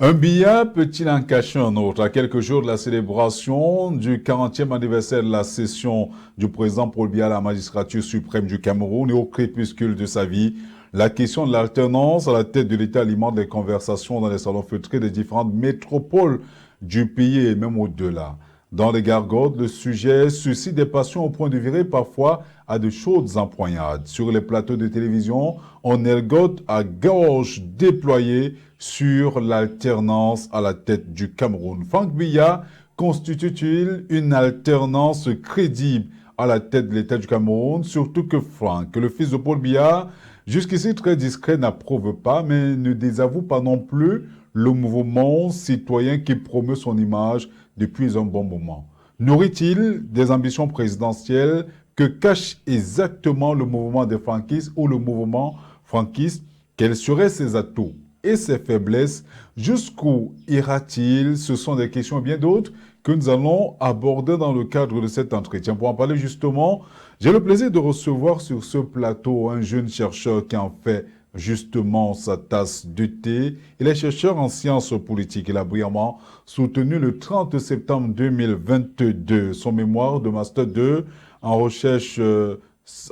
Un billet peut-il en cacher un autre? À quelques jours de la célébration du 40e anniversaire de la session du président Paul Biya à la magistrature suprême du Cameroun et au crépuscule de sa vie, la question de l'alternance à la tête de l'État alimente les conversations dans les salons feutrés des différentes métropoles du pays et même au-delà. Dans les gargotes, le sujet suscite des passions au point de virer parfois à de chaudes empoignades. Sur les plateaux de télévision, on ergote à gorge déployée sur l'alternance à la tête du Cameroun. Franck Biya constitue-t-il une alternance crédible à la tête de l'État du Cameroun? Surtout que Franck, le fils de Paul Biya, jusqu'ici très discret, n'approuve pas, mais ne désavoue pas non plus le mouvement citoyen qui promeut son image depuis un bon moment. Nourrit-il des ambitions présidentielles? Que cache exactement le mouvement des franquistes ou le mouvement franquiste? Quels seraient ses atouts et ses faiblesses? Jusqu'où ira-t-il? Ce sont des questions bien d'autres que nous allons aborder dans le cadre de cet entretien. Pour en parler justement, j'ai le plaisir de recevoir sur ce plateau un jeune chercheur qui en fait justement sa tasse de thé. Il est chercheur en sciences politiques. Il a brillamment soutenu le 30 septembre 2022 son mémoire de Master 2 en recherche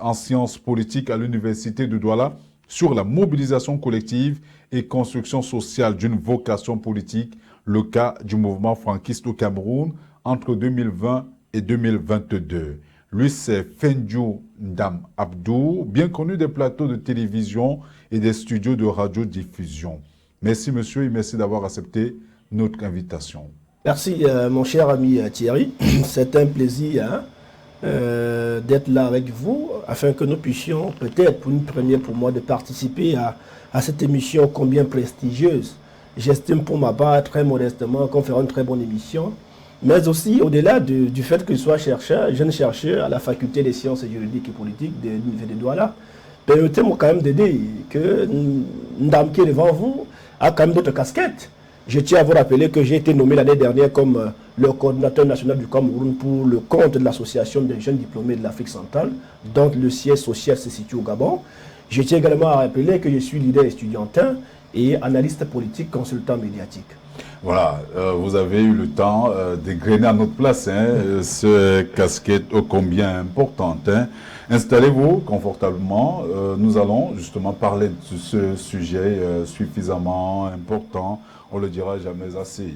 en sciences politiques à l'Université de Douala sur la mobilisation collective et construction sociale d'une vocation politique, le cas du mouvement franquiste au Cameroun entre 2020 et 2022. Lui, c'est Fendjou Ndam Abdou, bien connu des plateaux de télévision et des studios de radiodiffusion. Merci monsieur et merci d'avoir accepté notre invitation. Merci mon cher ami Thierry, c'est un plaisir d'être là avec vous afin que nous puissions peut-être pour une première pour moi de participer à cette émission combien prestigieuse. J'estime pour ma part très modestement qu'on fera une très bonne émission, mais aussi au-delà du fait que je sois chercheur, jeune chercheur à la faculté des sciences juridiques et politiques de l'Université de Douala. Permettez-moi quand même de dire que Ndam qui est devant vous a quand même d'autres casquettes. Je tiens à vous rappeler que j'ai été nommé l'année dernière comme le coordinateur national du Cameroun pour le compte de l'association des jeunes diplômés de l'Afrique centrale, dont le siège social se situe au Gabon. Je tiens également à rappeler que je suis leader estudiantin et analyste politique, consultant médiatique. Voilà, vous avez eu le temps d'égrener à notre place ce casquette ô combien importante. Installez-vous confortablement. Nous allons justement parler de ce sujet suffisamment important. On ne le dira jamais assez.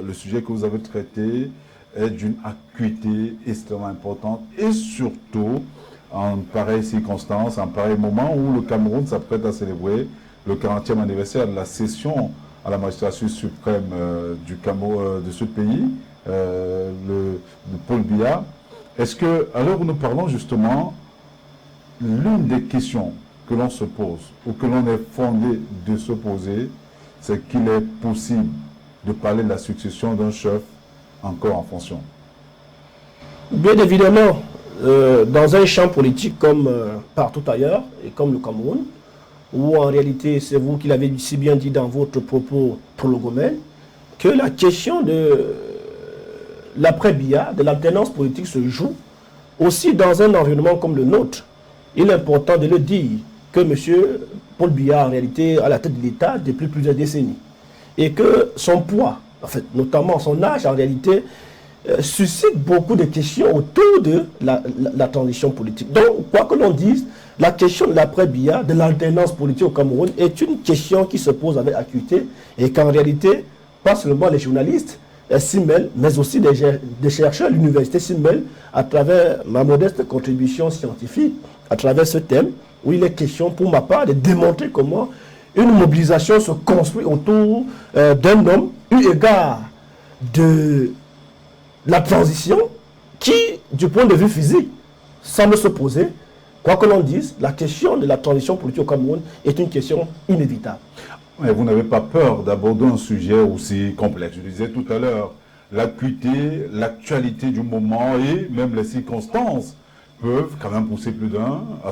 Le sujet que vous avez traité est d'une acuité extrêmement importante et surtout en pareille circonstance, en pareil moment où le Cameroun s'apprête à célébrer le 40e anniversaire de la session à la magistrature suprême du Cameroun, de ce pays, de Paul Biya. Est-ce que, alors nous parlons justement, l'une des questions que l'on se pose, ou que l'on est fondé de se poser, c'est qu'il est possible de parler de la succession d'un chef encore en fonction. Bien évidemment, dans un champ politique comme partout ailleurs, et comme le Cameroun, où en réalité, c'est vous qui l'avez si bien dit dans votre propos prologomène, que la question de l'après-Biya, de l'alternance politique se joue aussi dans un environnement comme le nôtre. Il est important de le dire que M. Paul Biya, en réalité, à la tête de l'État depuis plusieurs décennies. Et que son poids, en fait, notamment son âge, en réalité, suscite beaucoup de questions autour de la transition politique. Donc, quoi que l'on dise, la question de l'après-Biya, de l'alternance politique au Cameroun, est une question qui se pose avec acuité et qu'en réalité, pas seulement les journalistes s'y mêlent, mais aussi des chercheurs, l'université s'y mêle à travers ma modeste contribution scientifique, à travers ce thème, où il est question, pour ma part, de démontrer comment une mobilisation se construit autour d'un homme, eu égard de la transition qui, du point de vue physique, semble se poser. Quoi que l'on dise, la question de la transition politique au Cameroun est une question inévitable. Mais vous n'avez pas peur d'aborder un sujet aussi complexe. Je disais tout à l'heure, l'acuité, l'actualité du moment et même les circonstances peuvent quand même pousser plus d'un à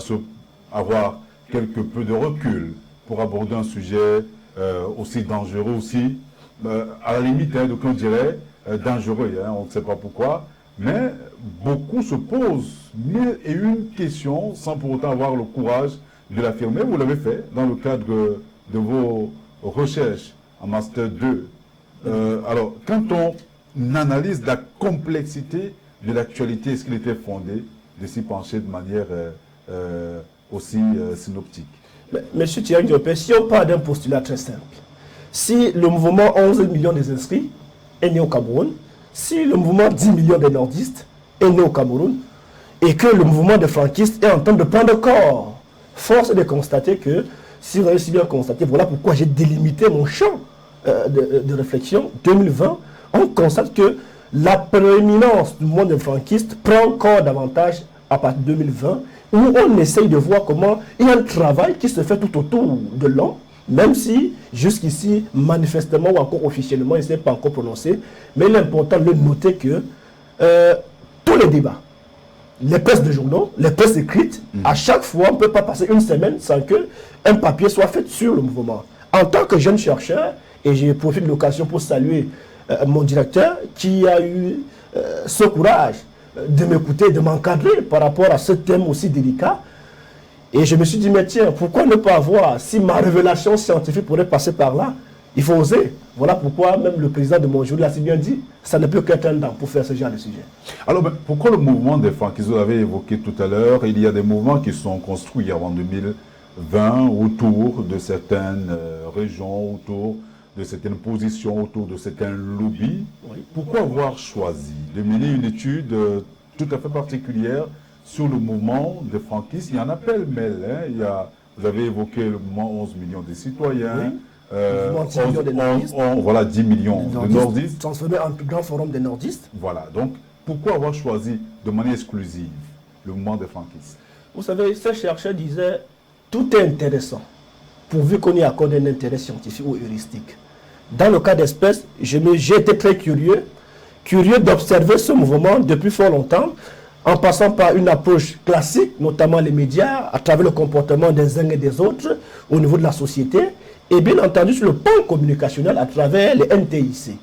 avoir quelque peu de recul pour aborder un sujet aussi dangereux, aussi, à la limite, donc on dirait dangereux, on ne sait pas pourquoi, mais beaucoup se posent mille et une questions sans pour autant avoir le courage de l'affirmer. Vous l'avez fait dans le cadre de vos recherches en Master 2. Alors, quand on analyse la complexité de l'actualité, est-ce qu'il était fondé de s'y pencher de manière aussi synoptique? Monsieur Thierry Diopé, si on parle d'un postulat très simple, si le mouvement 11 millions des inscrits est né au Cameroun, si le mouvement 10 millions des nordistes est né au Cameroun, et que le mouvement des franquistes est en train de prendre corps, force est de constater que, si vous avez si bien constaté, voilà pourquoi j'ai délimité mon champ de réflexion 2020, on constate que la prééminence du mouvement des franquistes prend corps davantage à partir de 2020, où on essaye de voir comment il y a un travail qui se fait tout autour de l'homme, même si jusqu'ici, manifestement ou encore officiellement, il ne s'est pas encore prononcé, mais il est important de noter que tous les débats, les presses de journaux, les presses écrites, à chaque fois, on ne peut pas passer une semaine sans qu'un papier soit fait sur le mouvement. En tant que jeune chercheur, et j'ai profité de l'occasion pour saluer mon directeur qui a eu ce courage de m'écouter, de m'encadrer par rapport à ce thème aussi délicat. Et je me suis dit, mais tiens, pourquoi ne pas avoir, si ma révélation scientifique pourrait passer par là, il faut oser. Voilà pourquoi même le président de mon jury l'a si bien dit, ça ne peut qu'être un dent pour faire ce genre de sujet. Alors, pourquoi le mouvement des franquistes, vous l'avez évoqué tout à l'heure, il y a des mouvements qui sont construits avant 2020 autour de certaines régions, autour de certaines positions, autour de certains lobbies. Oui. Pourquoi avoir choisi de mener une étude tout à fait particulière sur le mouvement des franquistes? Il y en a pêle-mêle. Hein. Vous avez évoqué le mouvement 11 millions de citoyens. Oui. 10 millions de nordistes. Voilà, 10 millions de nordistes. Transformés en plus grand forum des nordistes. Voilà, donc pourquoi avoir choisi de manière exclusive le mouvement des franquistes? Vous savez, ce chercheur disait, tout est intéressant, pourvu qu'on y accorde un intérêt scientifique ou heuristique. Dans le cas d'espèce, j'ai été très curieux d'observer ce mouvement depuis fort longtemps, en passant par une approche classique, notamment les médias, à travers le comportement des uns et des autres au niveau de la société, et bien entendu sur le plan communicationnel à travers les NTIC.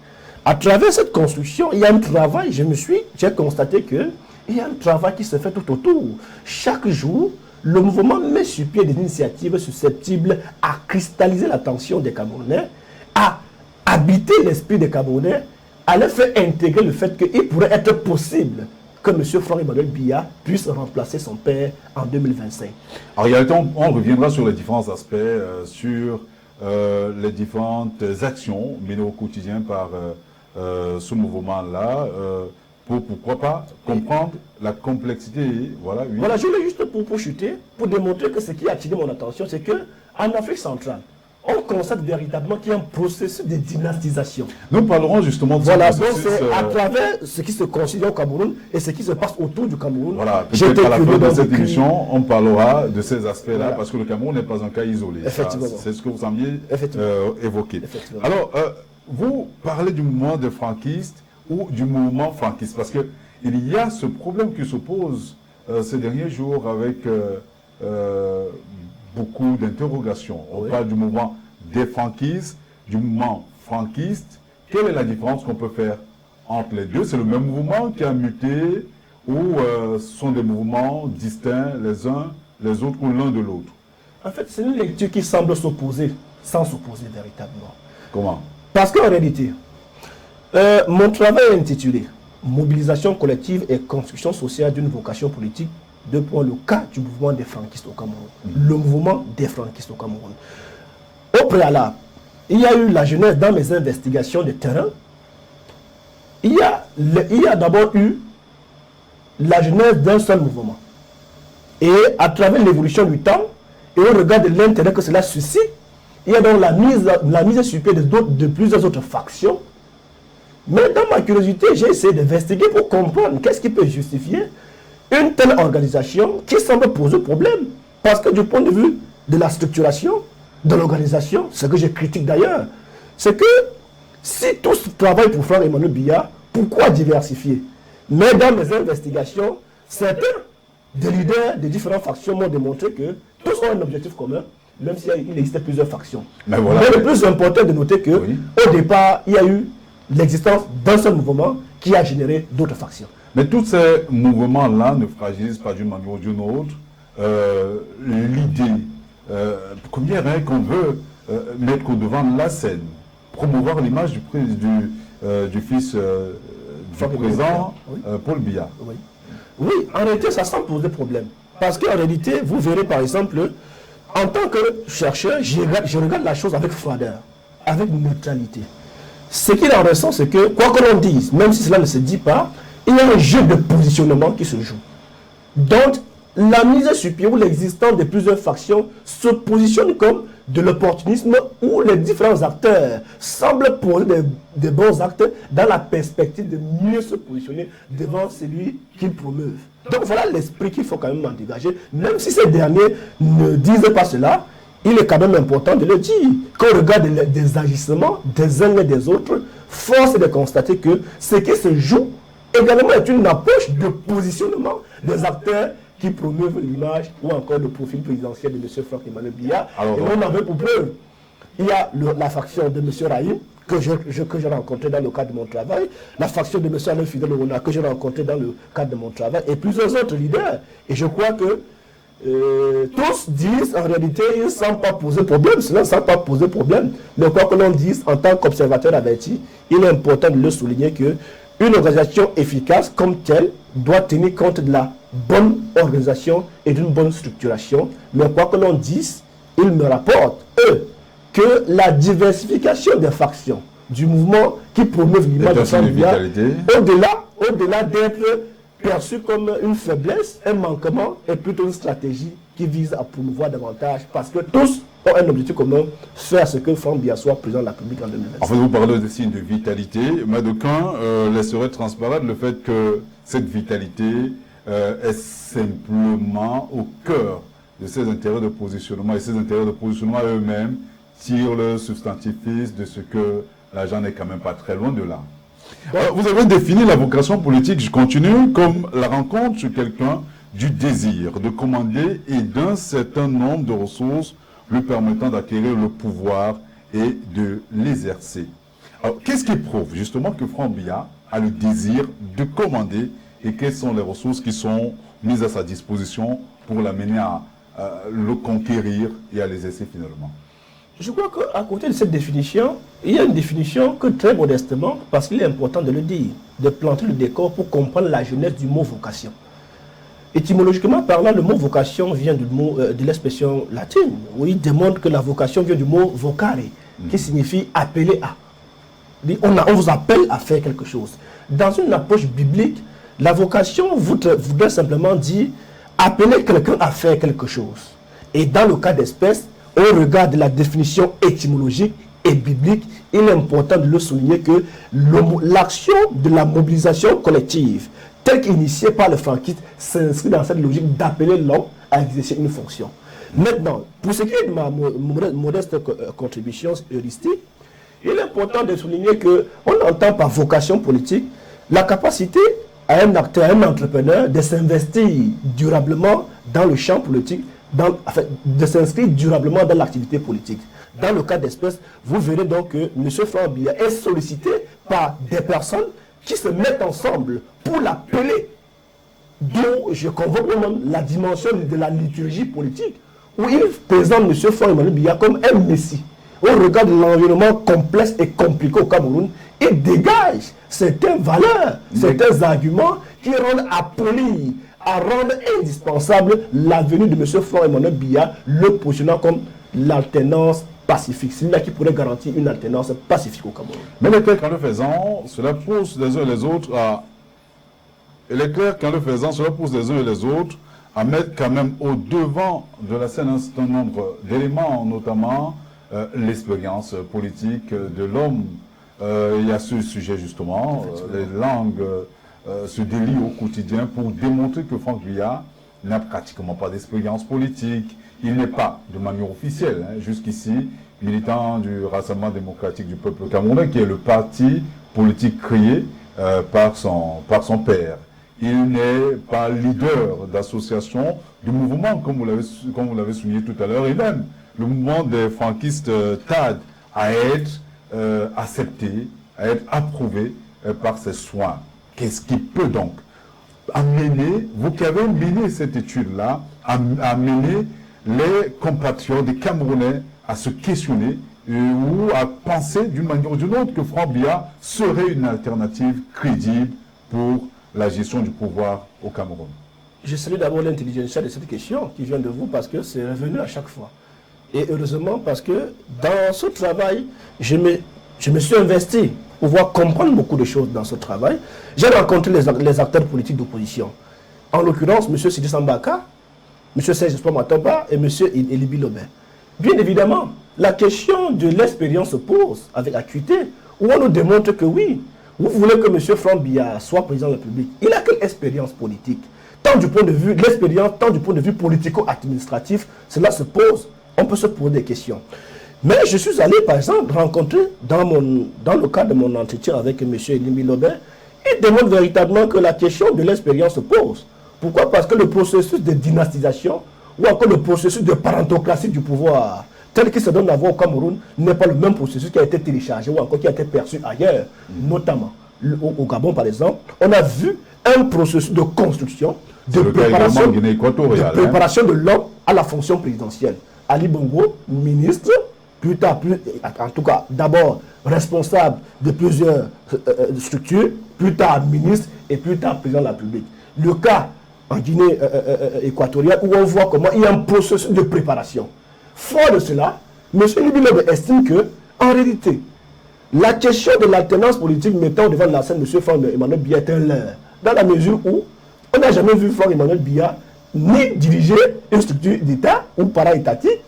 À travers cette construction, il y a un travail, j'ai constaté qu'il y a un travail qui se fait tout autour. Chaque jour, le mouvement met sur pied des initiatives susceptibles à cristalliser l'attention des Camerounais, à habiter l'esprit des Camerounais, à leur faire intégrer le fait qu'il pourrait être possible que M. Franck-Emmanuel Biya puisse remplacer son père en 2025. En réalité, on reviendra sur les différents aspects, sur les différentes actions menées au quotidien par ce mouvement-là, pourquoi pas comprendre la complexité. Voilà, oui. Voilà, je voulais juste pour chuter, pour démontrer que ce qui a attiré mon attention, c'est qu'en Afrique centrale, on constate véritablement qu'il y a un processus de dynastisation. Nous parlerons justement de voilà, ce processus. Voilà, donc c'est à travers ce qui se considère au Cameroun et ce qui se passe autour du Cameroun. Voilà, peut-être à la fin de cette émission, on parlera de ces aspects-là, voilà. Parce que le Cameroun n'est pas un cas isolé. Effectivement. C'est ce que vous sembliez évoquer. Alors, vous parlez du mouvement des franquistes ou du mouvement franquiste, parce qu'il y a ce problème qui se pose ces derniers jours avec beaucoup d'interrogations. On parle du mouvement des franquistes, du mouvement franquiste. Quelle est la différence qu'on peut faire entre les deux? C'est le même mouvement qui a muté ou ce sont des mouvements distincts les uns les autres ou l'un de l'autre? En fait, c'est une lecture qui semble s'opposer, sans s'opposer véritablement. Comment? Parce qu'en réalité, mon travail est intitulé « Mobilisation collective et construction sociale d'une vocation politique » le cas du mouvement des franquistes au Cameroun. Le mouvement des franquistes au Cameroun. Au préalable, il y a eu la jeunesse dans mes investigations de terrain. Il y a d'abord eu la jeunesse d'un seul mouvement. Et à travers l'évolution du temps, et au regard de l'intérêt que cela suscite, il y a donc la mise sur pied de plusieurs autres factions. Mais dans ma curiosité, j'ai essayé d'investiguer pour comprendre qu'est-ce qui peut justifier une telle organisation qui semble poser problème. Parce que du point de vue de la structuration, de l'organisation, ce que je critique d'ailleurs, c'est que si tous travaillent pour faire Emmanuel Biya, pourquoi diversifier? Mais dans mes investigations, certains des leaders des différentes factions m'ont démontré que tous ont un objectif commun, même s'il existait plusieurs factions. Mais le plus important de noter que, au départ, il y a eu l'existence d'un seul mouvement qui a généré d'autres factions. Mais tous ces mouvements-là ne fragilisent pas d'une manière ou d'une autre l'idée première qu'on veut mettre au devant de la scène promouvoir l'image du fils du président Paul Biya. Oui. Oui, en réalité, ça semble poser problème. Parce qu'en réalité, vous verrez par exemple, en tant que chercheur, je regarde la chose avec froideur, avec neutralité. Ce qu'il en ressent, c'est que, quoi que l'on dise, même si cela ne se dit pas, il y a un jeu de positionnement qui se joue. Donc, la mise sur pied ou l'existence de plusieurs factions se positionne comme de l'opportunisme où les différents acteurs semblent poser des bons actes dans la perspective de mieux se positionner devant celui qu'ils promeuvent. Donc voilà l'esprit qu'il faut quand même en dégager. Même si ces derniers ne disent pas cela, il est quand même important de le dire. Quand on regarde des agissements des uns et des autres, force est de constater que ce qui se joue également est une approche de positionnement des acteurs qui promeuvent l'image ou encore le profil présidentiel de M. Franck-Emmanuel Biya. Et on en veut pour preuve. Il y a la faction de M. Rahim, que j'ai rencontré dans le cadre de mon travail, la faction de M. Alain Fidel Orona, que j'ai rencontré dans le cadre de mon travail, et plusieurs autres leaders. Et je crois que tous disent, en réalité, ils ne semblent pas poser problème, cela ne semble pas poser problème. Mais quoi que l'on dise, en tant qu'observateur averti, il est important de le souligner que une organisation efficace comme telle doit tenir compte de la bonne organisation et d'une bonne structuration. Mais quoi que l'on dise, ils me rapportent, eux, que la diversification des factions du mouvement qui promeuvent l'image de Franck Biya, au-delà d'être perçu comme une faiblesse, un manquement, est plutôt une stratégie qui vise à promouvoir davantage, parce que tous ont un objectif commun, faire ce que Franck Biya soit président de la République en 2025. En fait, vous parlez de signes de vitalité, mais d'aucuns laisseraient transparaître le fait que cette vitalité est simplement au cœur de ces intérêts de positionnement, et ces intérêts de positionnement eux-mêmes tirent le substantifisme de ce que l'argent n'est quand même pas très loin de là. Vous avez défini la vocation politique, je continue, comme la rencontre chez quelqu'un du désir de commander et d'un certain nombre de ressources lui permettant d'acquérir le pouvoir et de l'exercer. Alors, qu'est-ce qui prouve justement que Franck Biya a le désir de commander et quelles sont les ressources qui sont mises à sa disposition pour l'amener à le conquérir et à l'exercer finalement? Je crois qu'à côté de cette définition, il y a une définition que très modestement, parce qu'il est important de le dire, de planter le décor pour comprendre la jeunesse du mot vocation. Étymologiquement parlant, le mot vocation vient de l'expression latine, où il démontre que la vocation vient du mot vocare, qui signifie appeler à. On vous appelle à faire quelque chose. Dans une approche biblique, la vocation voudrait simplement dire appeler quelqu'un à faire quelque chose. Et dans le cas d'espèce, au regard de la définition étymologique et biblique, il est important de le souligner que l'action de la mobilisation collective, telle qu'initiée par le franquisme, s'inscrit dans cette logique d'appeler l'homme à exercer une fonction. Maintenant, pour ce qui est de ma modeste contribution heuristique, il est important de souligner qu'on entend par vocation politique la capacité à un acteur, à un entrepreneur de s'investir durablement dans le champ politique, de s'inscrire durablement dans l'activité politique. Dans le cas d'espèce, vous verrez donc que M. Franck Biya est sollicité par des personnes qui se mettent ensemble pour l'appeler, dont je convoque même la dimension de la liturgie politique, où il présente M. Franck-Emmanuel Biya comme un messie. Au regard de l'environnement complexe et compliqué au Cameroun, il dégage certaines valeurs, certains arguments qui rendent appelés à rendre indispensable la venue de M. Franck-Emmanuel Biya, le positionnant comme l'alternance pacifique. C'est là qui pourrait garantir une alternance pacifique au Cameroun. Mais il est clair qu'en le faisant, cela pousse les uns et les autres à... Il est clair qu'en le faisant, cela pousse les uns et les autres à mettre quand même au devant de la scène un certain nombre d'éléments, notamment l'expérience politique de l'homme. Il y a ce sujet justement, les langues se délient au quotidien pour démontrer que Franck Biya n'a pratiquement pas d'expérience politique. Il n'est pas, de manière officielle, jusqu'ici, militant du Rassemblement démocratique du peuple camerounais, qui est le parti politique créé par son père. Il n'est pas leader d'association, du mouvement, comme vous l'avez souligné tout à l'heure, et même le mouvement des franquistes TAD à être accepté, à être approuvé par ses soins. Qu'est-ce qui peut donc amener, vous qui avez mené cette étude-là, amener les compatriotes des Camerounais à se questionner ou à penser d'une manière ou d'une autre que Franck Biya serait une alternative crédible pour la gestion du pouvoir au Cameroun? Je salue d'abord l'intelligence de cette question qui vient de vous parce que c'est revenu à chaque fois. Et heureusement parce que dans ce travail, je me suis investi pour pouvoir comprendre beaucoup de choses dans ce travail. J'ai rencontré les acteurs politiques d'opposition. En l'occurrence, M. Sidi Sambaka, M. Serge Matomba et M. Elibi Lobin. Bien évidemment, la question de l'expérience se pose avec acuité, où on nous démontre que oui, vous voulez que M. Franck Biya soit président de la République. Il a quelle expérience politique? Tant du point de vue de l'expérience, tant du point de vue politico-administratif, cela se pose, on peut se poser des questions. Mais je suis allé, par exemple, rencontrer dans le cadre de mon entretien avec M. Elibi Lobin, il démontre véritablement que la question de l'expérience se pose. Pourquoi? Parce que le processus de dynastisation ou encore le processus de parentocratie du pouvoir tel qu'il se donne à voir au Cameroun n'est pas le même processus qui a été téléchargé ou encore qui a été perçu ailleurs, notamment au Gabon par exemple. On a vu un processus de construction, de préparation de l'homme à la fonction présidentielle. Ali Bongo, ministre, plus tard, en tout cas d'abord responsable de plusieurs structures, plus tard ministre et plus tard président de la République. Le cas en Guinée équatoriale où on voit comment il y a un processus de préparation. Fort de cela, M. Libilobe estime que, en réalité, la question de l'alternance politique mettant devant la scène M. Franck Emmanuel Biya est un leurre, dans la mesure où on n'a jamais vu Franck Emmanuel Biya ni diriger une structure d'État ou para-étatique,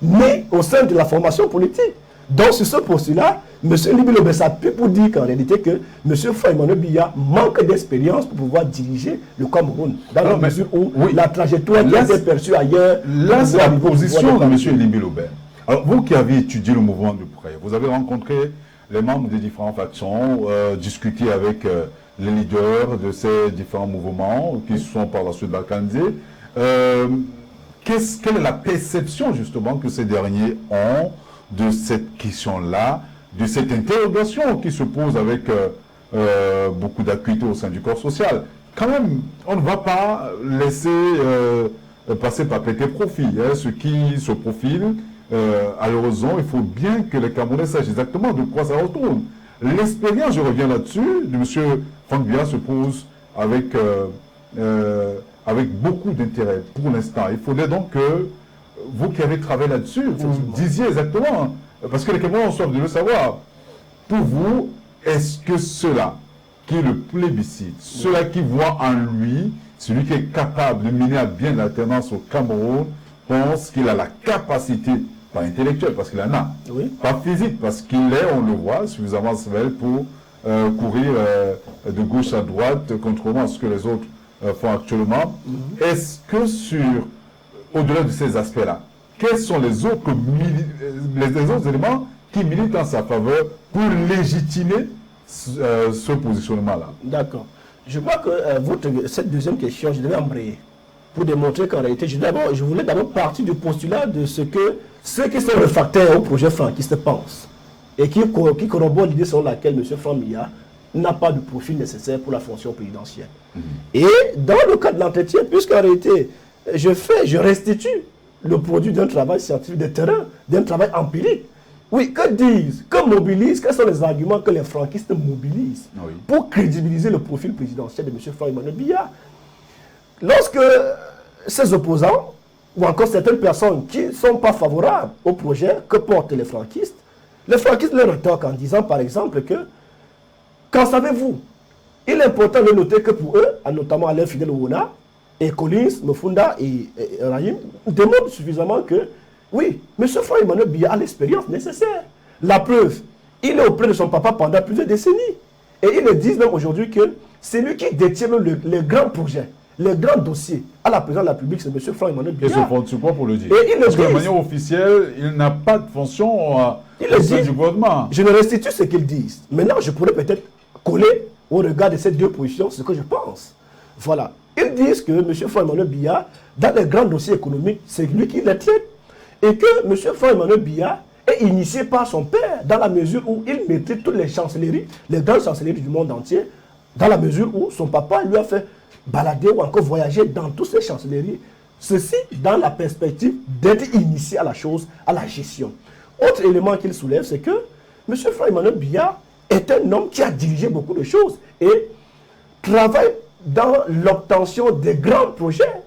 ni au sein de la formation politique. Donc, sur ce postulat, M. Libilobe s'appuie pour dire qu'en réalité, que M. Franck Emmanuel Biya manque d'expérience pour pouvoir diriger le Cameroun, dans la mesure où la trajectoire qui a été perçue ailleurs. Là, c'est la position de M. Libilobe. Alors, vous qui avez étudié le mouvement de près, vous avez rencontré les membres des différentes factions, discuté avec les leaders de ces différents mouvements qui se sont par la suite balkanisés. Quelle est la perception justement que ces derniers ont de cette question-là, de cette interrogation qui se pose avec beaucoup d'acuité au sein du corps social? Quand même, on ne va pas laisser passer par petit profit. Hein, ce qui se profile, à l'horizon, il faut bien que les Camerounais sachent exactement de quoi ça retourne. L'expérience, je reviens là-dessus, de M. Franck Biya se pose avec beaucoup d'intérêt pour l'instant. Il faudrait donc que vous qui avez travaillé là-dessus, vous disiez exactement, parce que les Camerounais ont soif de le savoir. Pour vous, est-ce que ceux-là qui le plébiscitent, ceux-là qui voient en lui, celui qui est capable de mener à bien l'alternance au Cameroun, pensent qu'il a la capacité, pas intellectuelle parce qu'il en a, pas physique parce qu'il est, on le voit, suffisamment sévère pour courir de gauche à droite, contrairement à ce que les autres font actuellement. Est-ce que au-delà de ces aspects-là, quels sont les autres éléments qui militent en sa faveur pour légitimer ce positionnement-là? D'accord. Je crois que cette deuxième question, je devais embrayer pour démontrer qu'en réalité, je voulais d'abord partir du postulat de ce que ceux qui sont réfractaires au projet franquiste pensent et qui corroborent l'idée selon laquelle M. Franck Biya n'a pas de profil nécessaire pour la fonction présidentielle. Et dans le cadre de l'entretien, puisqu'en réalité, je restitue le produit d'un travail scientifique de terrain, d'un travail empirique. Oui, que mobilisent, quels sont les arguments que les franquistes mobilisent pour crédibiliser le profil présidentiel de M. Franck Emmanuel Biya? Lorsque ces opposants, ou encore certaines personnes qui ne sont pas favorables au projet que portent les franquistes leur rétorquent en disant par exemple que, qu'en savez-vous? Il est important de noter que pour eux, notamment Alain Fidel Ouna, et Collins, Mofunda et Rahim, démontrent suffisamment que, oui, M. Franck Emmanuel Biya a l'expérience nécessaire. La preuve, il est auprès de son papa pendant plusieurs décennies. Et ils le disent même aujourd'hui que c'est lui qui détient les grands projets, les grands dossiers à la présidence de la République, c'est M. Franck Emmanuel Biya. Et se fonde sur quoi pour le dire? Et parce que de manière officielle, il n'a pas de fonction au sein du gouvernement. Je ne restitue ce qu'ils disent. Maintenant, je pourrais peut-être coller au regard de ces deux positions ce que je pense. Voilà. Ils disent que M. Franck Emmanuel Biya, dans les grands dossiers économiques, c'est lui qui les traite. Et que M. Franck Emmanuel Biya est initié par son père, dans la mesure où il maîtrise toutes les chancelleries, les grandes chancelleries du monde entier, dans la mesure où son papa lui a fait balader ou encore voyager dans toutes ces chancelleries. Ceci dans la perspective d'être initié à la chose, à la gestion. Autre élément qu'il soulève, c'est que M. Franck-Emmanuel Biya est un homme qui a dirigé beaucoup de choses et travaille dans l'obtention des grands projets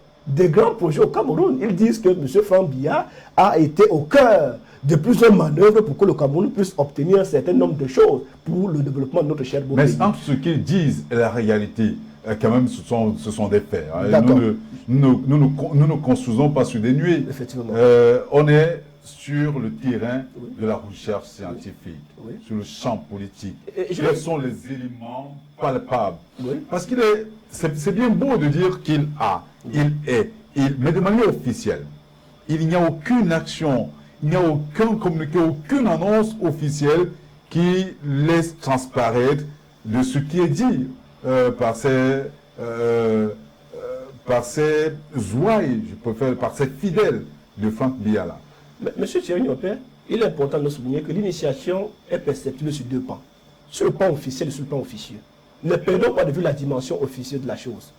au Cameroun. Ils disent que M. Franck Biya a été au cœur de plusieurs manœuvres pour que le Cameroun puisse obtenir un certain nombre de choses pour le développement de notre cher beau pays. Mais entre ce qu'ils disent et la réalité, quand même, ce sont des faits. Hein. Nous ne construisons pas sur des nuées. Effectivement. On est sur le terrain de la recherche scientifique, sur le champ politique. Quels sont les éléments palpables? Parce qu'il c'est bien beau de dire qu'il a, il est, mais de manière officielle. Il n'y a aucune action, il n'y a aucun communiqué, aucune annonce officielle qui laisse transparaître de ce qui est dit par ces ouailles, je préfère, par ces fidèles de Franck Biya. Monsieur Thierry Nyopé, il est important de souligner que l'initiation est perceptible sur deux pans. Sur le plan officiel et sur le plan officieux. Ne perdons pas de vue la dimension officieuse de la chose.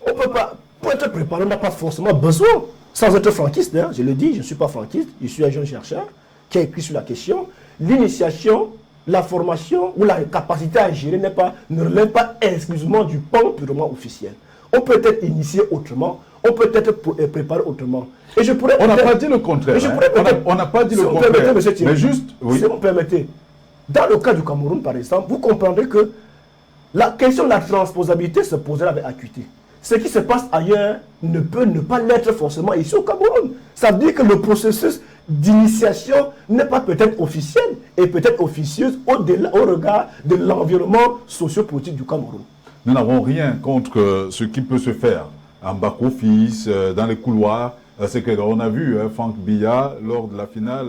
On peut pas, pour être préparé, on n'a pas forcément besoin, sans être franquiste, hein, je le dis, je ne suis pas franquiste, je suis un jeune chercheur qui a écrit sur la question. L'initiation, la formation ou la capacité à gérer ne relève pas exclusivement du pan purement officiel. On peut être initié autrement, on peut être préparé autrement. Et je pourrais on n'a pas dit le contraire. On n'a pas dit le contraire. Mais juste, oui. Si vous me permettez, dans le cas du Cameroun, par exemple, vous comprendrez que la question de la transposabilité se poserait avec acuité. Ce qui se passe ailleurs ne peut ne pas l'être forcément ici au Cameroun. Ça veut dire que le processus d'initiation n'est pas peut-être officiel et peut-être officieuse au regard de l'environnement sociopolitique du Cameroun. Nous n'avons rien contre ce qui peut se faire en back-office, dans les couloirs. C'est que on a vu Franck Biya lors de la finale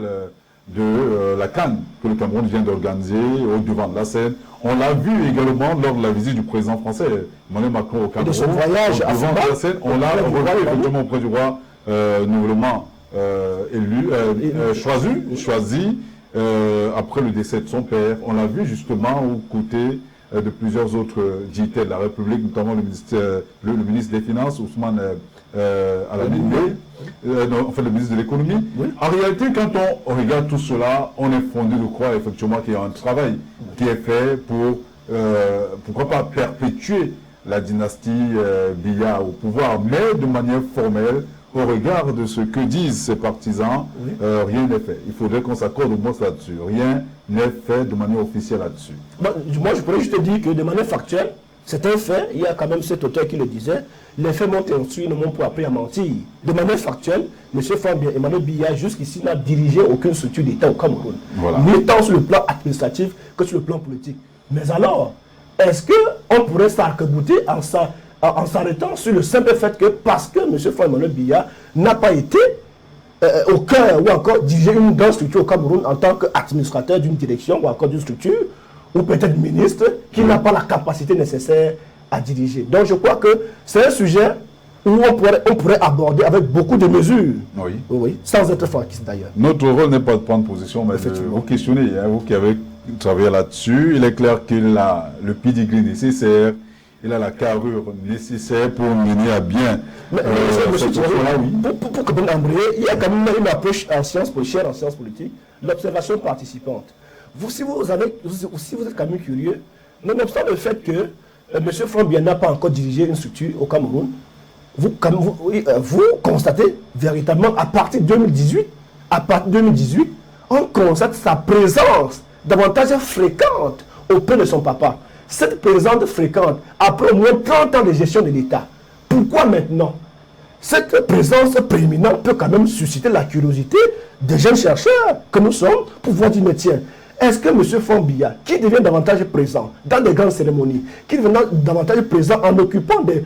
de la CAN que le Cameroun vient d'organiser au devant de la scène. On l'a vu également lors de la visite du président français, Emmanuel Macron, au Cameroun. Et de son voyage à devant de la scène, on l'a revu effectivement auprès du roi nouvellement choisi après le décès de son père. On l'a vu justement aux côtés de plusieurs autres dignitaires de la République, notamment le ministre des Finances, Ousmane Alamine enfin le ministre de l'économie. Oui. En réalité, quand on regarde tout cela, on est fondé de croire effectivement qu'il y a un travail qui est fait pour, pourquoi pas, perpétuer la dynastie Biya au pouvoir, mais de manière formelle, au regard de ce que disent ses partisans, rien n'est fait. Il faudrait qu'on s'accorde au moins là-dessus. Rien n'est fait de manière officielle là-dessus. Moi, je pourrais juste te dire que de manière factuelle, c'est un fait. Il y a quand même cet auteur qui le disait. Les faits m'ont instruit, ne m'ont pas appris à mentir. De manière factuelle, M. Franck-Emmanuel Biya, jusqu'ici, n'a dirigé aucune structure d'État au Cameroun. Voilà. Ni tant sur le plan administratif que sur le plan politique. Mais alors, est-ce qu'on pourrait s'arc-bouter en s'arrêtant sur le simple fait que parce que M. Franck-Emmanuel Biya n'a pas été au cœur ou encore diriger une grande structure au Cameroun en tant qu'administrateur d'une direction ou encore d'une structure, ou peut-être ministre, qui n'a pas la capacité nécessaire à diriger. Donc je crois que c'est un sujet où on pourrait aborder avec beaucoup de mesures, sans être franquiste d'ailleurs. Notre rôle n'est pas de prendre position, mais de vous questionner, hein, vous qui avez travaillé là-dessus. Il est clair qu'il a le pedigree nécessaire, il a la carrure nécessaire pour mener à bien. Mais pour que vous embrayer, il y a quand même une approche en sciences politiques, l'observation participante. Si vous êtes quand même curieux, nonobstant le fait que M. Franck Biya n'a pas encore dirigé une structure au Cameroun, vous constatez véritablement à partir de 2018, on constate sa présence davantage fréquente auprès de son papa. Cette présence fréquente, après au moins 30 ans de gestion de l'État. Pourquoi maintenant? Cette présence prééminente peut quand même susciter la curiosité des jeunes chercheurs que nous sommes pour voir dire, mais tiens, est-ce que M. Franck Biya, qui devient davantage présent dans des grandes cérémonies, qui devient davantage présent en occupant des...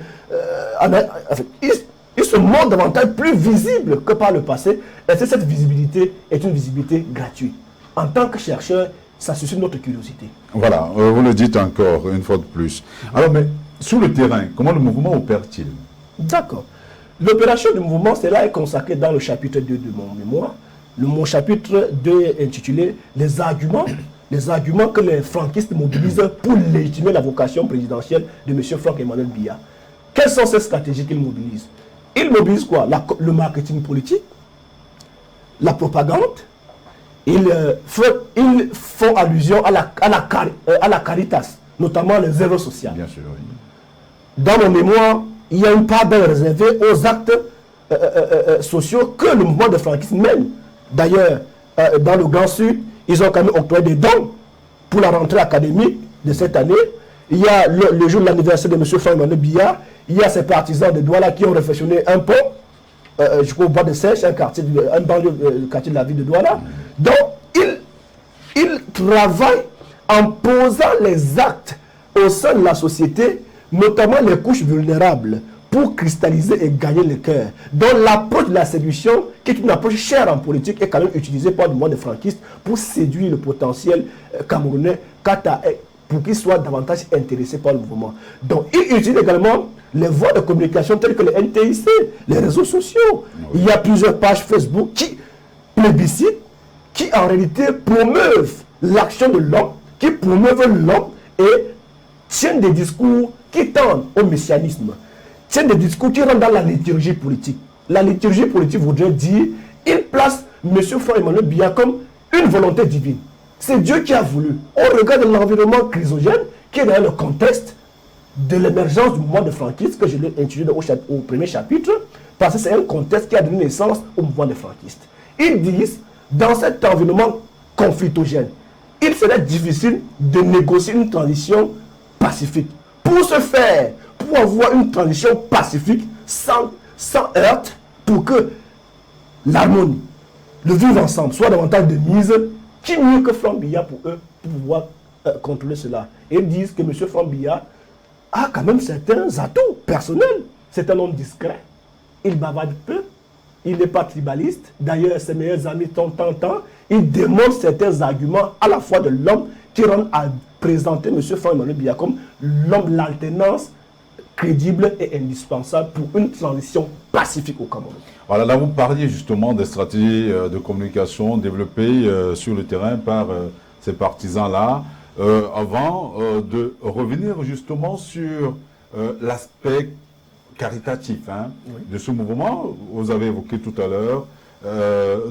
il se montre davantage plus visible que par le passé, est-ce que cette visibilité est une visibilité gratuite? En tant que chercheur, ça suscite notre curiosité. Voilà, vous le dites encore une fois de plus. Alors, mais sur le terrain, comment le mouvement opère-t-il? D'accord. L'opération du mouvement, cela est consacré dans le chapitre 2 de mon mémoire. Mon chapitre 2 est intitulé « Les arguments que les franquistes mobilisent pour légitimer la vocation présidentielle de M. Franck-Emmanuel Biya ». Quelles sont ces stratégies qu'ils mobilisent? Ils mobilisent quoi? Le marketing politique, la propagande ils font allusion à la Caritas, notamment les œuvres sociales. Bien sûr, oui. Dans mon mémoire, il y a une part d'elle réservée aux actes sociaux que le mouvement de franquisme mène. D'ailleurs, dans le Grand Sud, ils ont quand même octroyé des dons pour la rentrée académique de cette année. Il y a le jour de l'anniversaire de M. Franck-Emmanuel Biya, il y a ces partisans de Douala qui ont réfectionné un pont, je crois au bois de Sèche, un quartier de la ville de Douala. Donc, ils travaillent en posant les actes au sein de la société, notamment les couches vulnérables, pour cristalliser et gagner le cœur. Donc l'approche de la séduction, qui est une approche chère en politique, est quand même utilisée par le mouvement des franquistes pour séduire le potentiel camerounais pour qu'il soit davantage intéressé par le mouvement. Donc ils utilisent également les voies de communication telles que les NTIC, les réseaux sociaux. Il y a plusieurs pages Facebook qui plébiscitent, qui en réalité promeuvent l'action de l'homme, qui promeuvent l'homme et tiennent des discours qui tendent au messianisme. C'est des discours qui rentrent dans la liturgie politique. La liturgie politique voudrait dire, il place M. Franck-Emmanuel Biya comme une volonté divine. C'est Dieu qui a voulu. On regarde l'environnement chrysogène qui est dans le contexte de l'émergence du mouvement de franquisme que je l'ai introduit au premier chapitre, parce que c'est un contexte qui a donné naissance au mouvement de franquistes. Ils disent, dans cet environnement conflictogène, il serait difficile de négocier une transition pacifique. Pour ce faire, pour avoir une transition pacifique, sans heurts, pour que l'harmonie, le vivre ensemble soit davantage de mise, qui mieux que Franck Biya pour eux, pour pouvoir contrôler cela. Et ils disent que M. Franck Biya a quand même certains atouts personnels. C'est un homme discret, il bavarde peu, il n'est pas tribaliste. D'ailleurs, ses meilleurs amis temps, il démontre certains arguments à la fois de l'homme qui rendent à présenter M. Franck-Emmanuel Biya comme l'homme de l'alternance crédible et indispensable pour une transition pacifique au Cameroun. Voilà, là vous parliez justement des stratégies de communication développées sur le terrain par ces partisans-là. Avant de revenir justement sur l'aspect caritatif de ce mouvement, vous avez évoqué tout à l'heure,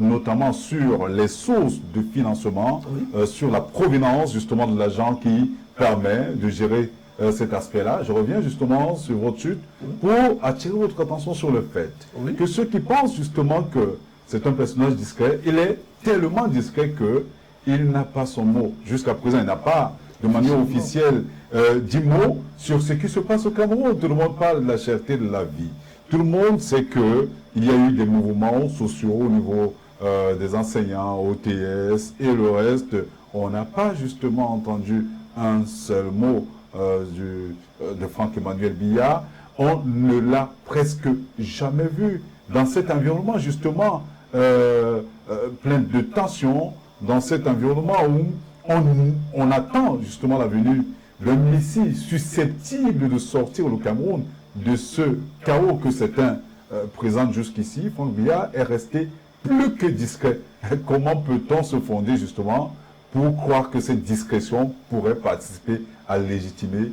notamment sur les sources de financement, sur la provenance justement de l'argent qui permet de gérer cet aspect-là. Je reviens justement sur votre chute pour attirer votre attention sur le fait que ceux qui pensent justement que c'est un personnage discret, il est tellement discret qu'il n'a pas son mot. Jusqu'à présent, il n'a pas de manière officielle dit mot sur ce qui se passe au Cameroun. Tout le monde parle de la cherté de la vie. Tout le monde sait qu'il y a eu des mouvements sociaux au niveau des enseignants, OTS et le reste. On n'a pas justement entendu un seul mot de Franck-Emmanuel Biya. On ne l'a presque jamais vu dans cet environnement justement plein de tensions, dans cet environnement où on attend justement la venue d'un messie susceptible de sortir le Cameroun de ce chaos que certains présentent jusqu'ici. Franck Biya est resté plus que discret. Comment peut-on se fonder justement pour croire que cette discrétion pourrait participer à légitimer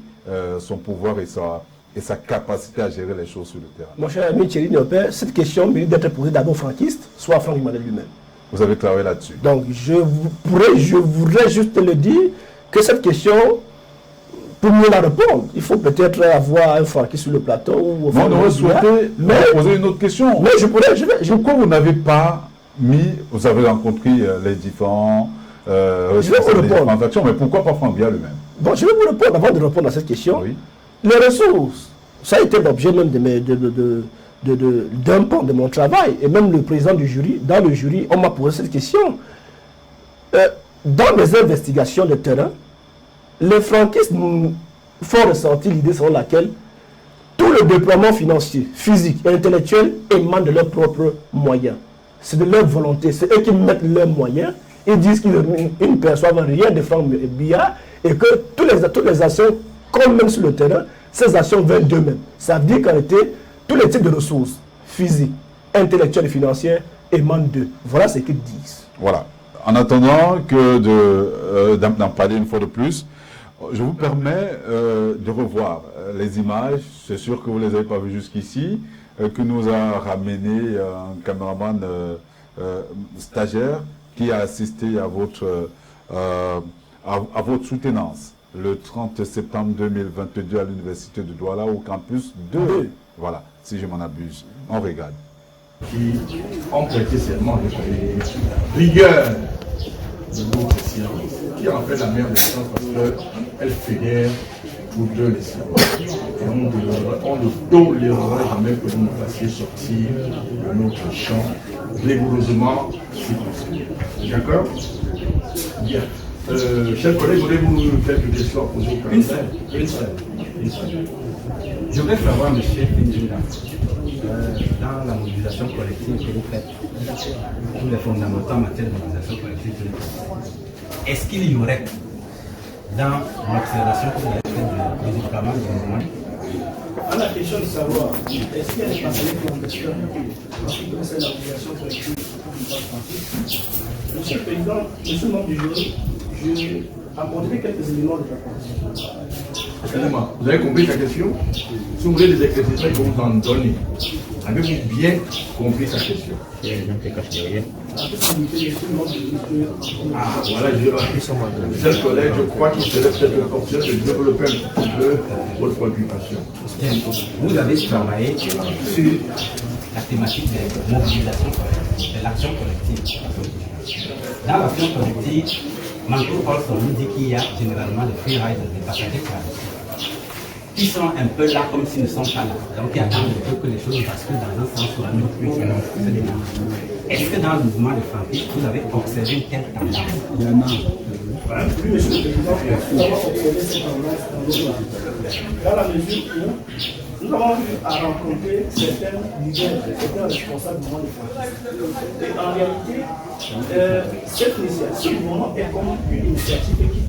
son pouvoir et sa capacité à gérer les choses sur le terrain? Mon cher ami Thierry Nopé, cette question mérite d'être posée d'abord franquiste, soit à Franck-Emmanuel lui-même. Vous avez travaillé là-dessus. Donc je voudrais juste le dire que cette question, pour mieux la répondre, il faut peut-être avoir un franquiste sur le plateau. Ou on aurait souhaité poser une autre question. Mais je pourrais, pourquoi vous n'avez pas vous avez rencontré les différents je vais vous répondre. Mais pourquoi pas Franck Biya lui-même? Bon, je vais vous répondre avant de répondre à cette question. Oui. Les ressources, ça a été l'objet même d'un pan de mon travail. Et même le président du jury, dans le jury, on m'a posé cette question. Dans mes investigations de terrain, les franquistes font ressortir l'idée selon laquelle tout le déploiement financier, physique et intellectuel émane de leurs propres moyens. C'est de leur volonté, c'est eux qui mettent leurs moyens. Ils disent qu'ils ne perçoivent rien de Franck Biya et que toutes les actions qu'on mène sur le terrain, ces actions viennent d'eux-mêmes. Ça veut dire qu'en réalité, tous les types de ressources physiques, intellectuelles et financières émanent d'eux. Voilà ce qu'ils disent. Voilà. En attendant d'en parler une fois de plus, je vous permets de revoir les images. C'est sûr que vous ne les avez pas vues jusqu'ici, que nous a ramené un caméraman stagiaire qui a assisté à votre soutenance le 30 septembre 2022 à l'Université de Douala au campus 2. Voilà, si je m'en abuse. On regarde. Qui ont prêté serment de rigueur de notre science, qui en fait la meilleure des sciences parce qu'elle fédère pour deux les sciences. Et on ne tolérera jamais que vous nous fassiez sortir de notre champ rigoureusement circonscrit. D'accord? Bien. Chers collègues, voulez-vous quelques questions à poser? Une seule. Je voudrais savoir, M. Findjila, dans la mobilisation collective que vous faites, tous les fondamentaux en matière de mobilisation collective que vous faites, est-ce qu'il y aurait, dans l'observation que vous avez faite du déploiement du mouvement, à la question de savoir, est-ce qu'il y a des passages clandestins en ce qui concerne la mobilisation collective Monsieur le Président, Monsieur le membre du jury, je apporterai quelques éléments de réponse. Excusez-moi, vous avez compris la question? Si vous voulez des éclaircissements, il faut vous en donner. Avez-vous bien compris sa question? Ah, voilà, chers collègues, je crois qu'il serait peut-être opportun de développer un petit peu votre préoccupation. vous avez travaillé sur la thématique de mobilisation collective, de l'action collective. Dans l'action collective, Manco Paulson nous dit qu'il y a généralement des freeriders, des passagers clandestins, qui sont un peu là comme s'ils ne sont pas là. Donc il attendent un peu que les choses basculent dans un sens ou un autre. Est-ce que dans le mouvement de franquisme, vous avez observé une telle tendance? Il y en a. Oui, Monsieur le Président, nous avons observé cette tendance dans la mesure où nous avons eu à rencontrer certains leaders, certains responsables du mouvement de franquisme. Et en réalité, cette initiative, le mouvement est comme une initiative qui...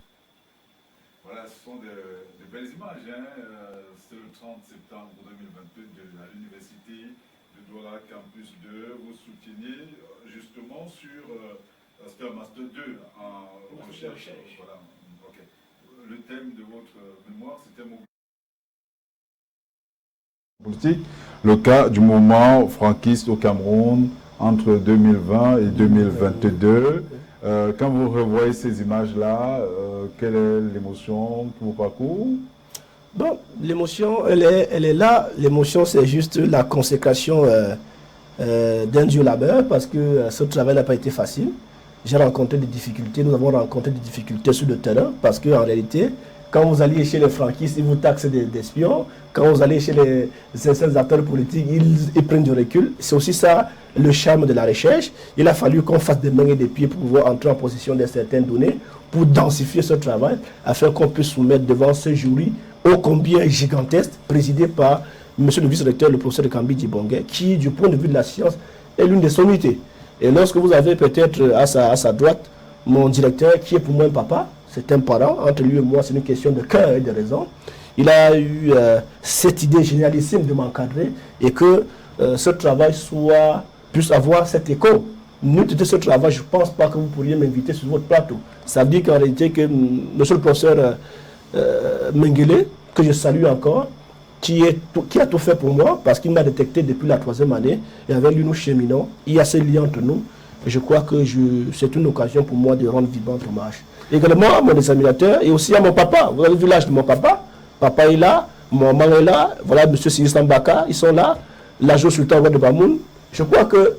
Voilà, ce sont de belles images. C'est le 30 septembre 2022 à l'Université de Douala Campus 2. Vous soutenez justement sur un Master 2 en recherche. Voilà. Okay. Le thème de votre mémoire, c'était politique, le cas du mouvement franquiste au Cameroun entre 2020 et 2022. Quand vous revoyez ces images-là, quelle est l'émotion qui vous parcourt? Bon, l'émotion, elle est là. L'émotion, c'est juste la consécration d'un dur labeur parce que ce travail n'a pas été facile. J'ai rencontré des difficultés, nous avons rencontré des difficultés sur le terrain parce qu'en réalité, quand vous allez chez les franquistes, ils vous taxent d'espions. Quand vous allez chez les certains acteurs politiques, ils prennent du recul. C'est aussi ça le charme de la recherche. Il a fallu qu'on fasse des mains et des pieds pour pouvoir entrer en possession de certaines données, pour densifier ce travail, afin qu'on puisse soumettre devant ce jury ô combien gigantesque, présidé par M. le vice-recteur, le professeur de Kambi Djibongue, qui, du point de vue de la science, est l'une des sommités. Et lorsque vous avez peut-être à sa droite mon directeur, qui est pour moi un papa, c'est un parent, entre lui et moi, c'est une question de cœur et de raison. Il a eu cette idée génialissime de m'encadrer et que ce travail puisse avoir cet écho. Nul de ce travail, je ne pense pas que vous pourriez m'inviter sur votre plateau. Ça veut dire qu'en réalité, que monsieur le professeur Mengele, que je salue encore, qui a tout fait pour moi, parce qu'il m'a détecté depuis la 3e année, et avec lui nous cheminons, il y a ce lien entre nous, et je crois que c'est une occasion pour moi de rendre vivant hommage. Également à mon examinateur et aussi à mon papa. Vous avez vu l'âge de mon papa. Papa est là, maman est là, voilà M. Sinistan Baka, ils sont là, l'agent sultan de Bamoun. Je crois que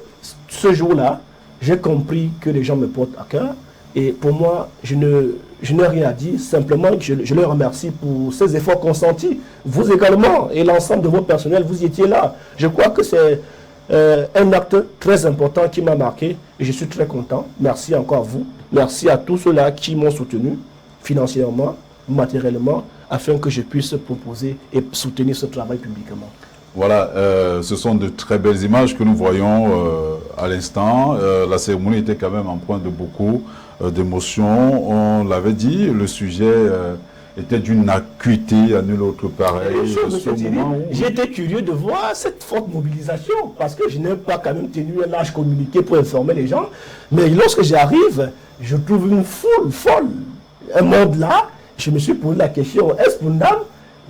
ce jour-là, j'ai compris que les gens me portent à cœur. Et pour moi, je n'ai rien à dire, simplement que je les remercie pour ces efforts consentis. Vous également, et l'ensemble de vos personnels, vous y étiez là. Je crois que c'est un acte très important qui m'a marqué et je suis très content. Merci encore à vous. Merci à tous ceux-là qui m'ont soutenu financièrement, matériellement, afin que je puisse proposer et soutenir ce travail publiquement. Voilà, ce sont de très belles images que nous voyons à l'instant. La cérémonie était quand même empreinte de beaucoup d'émotions. On l'avait dit, le sujet était d'une acuité à nul autre pareil. J'ai été curieux de voir cette forte mobilisation parce que je n'ai pas quand même tenu un large communiqué pour informer les gens. Mais lorsque j'arrive, je trouve une foule folle. Un monde là, je me suis posé la question, est-ce pour une dame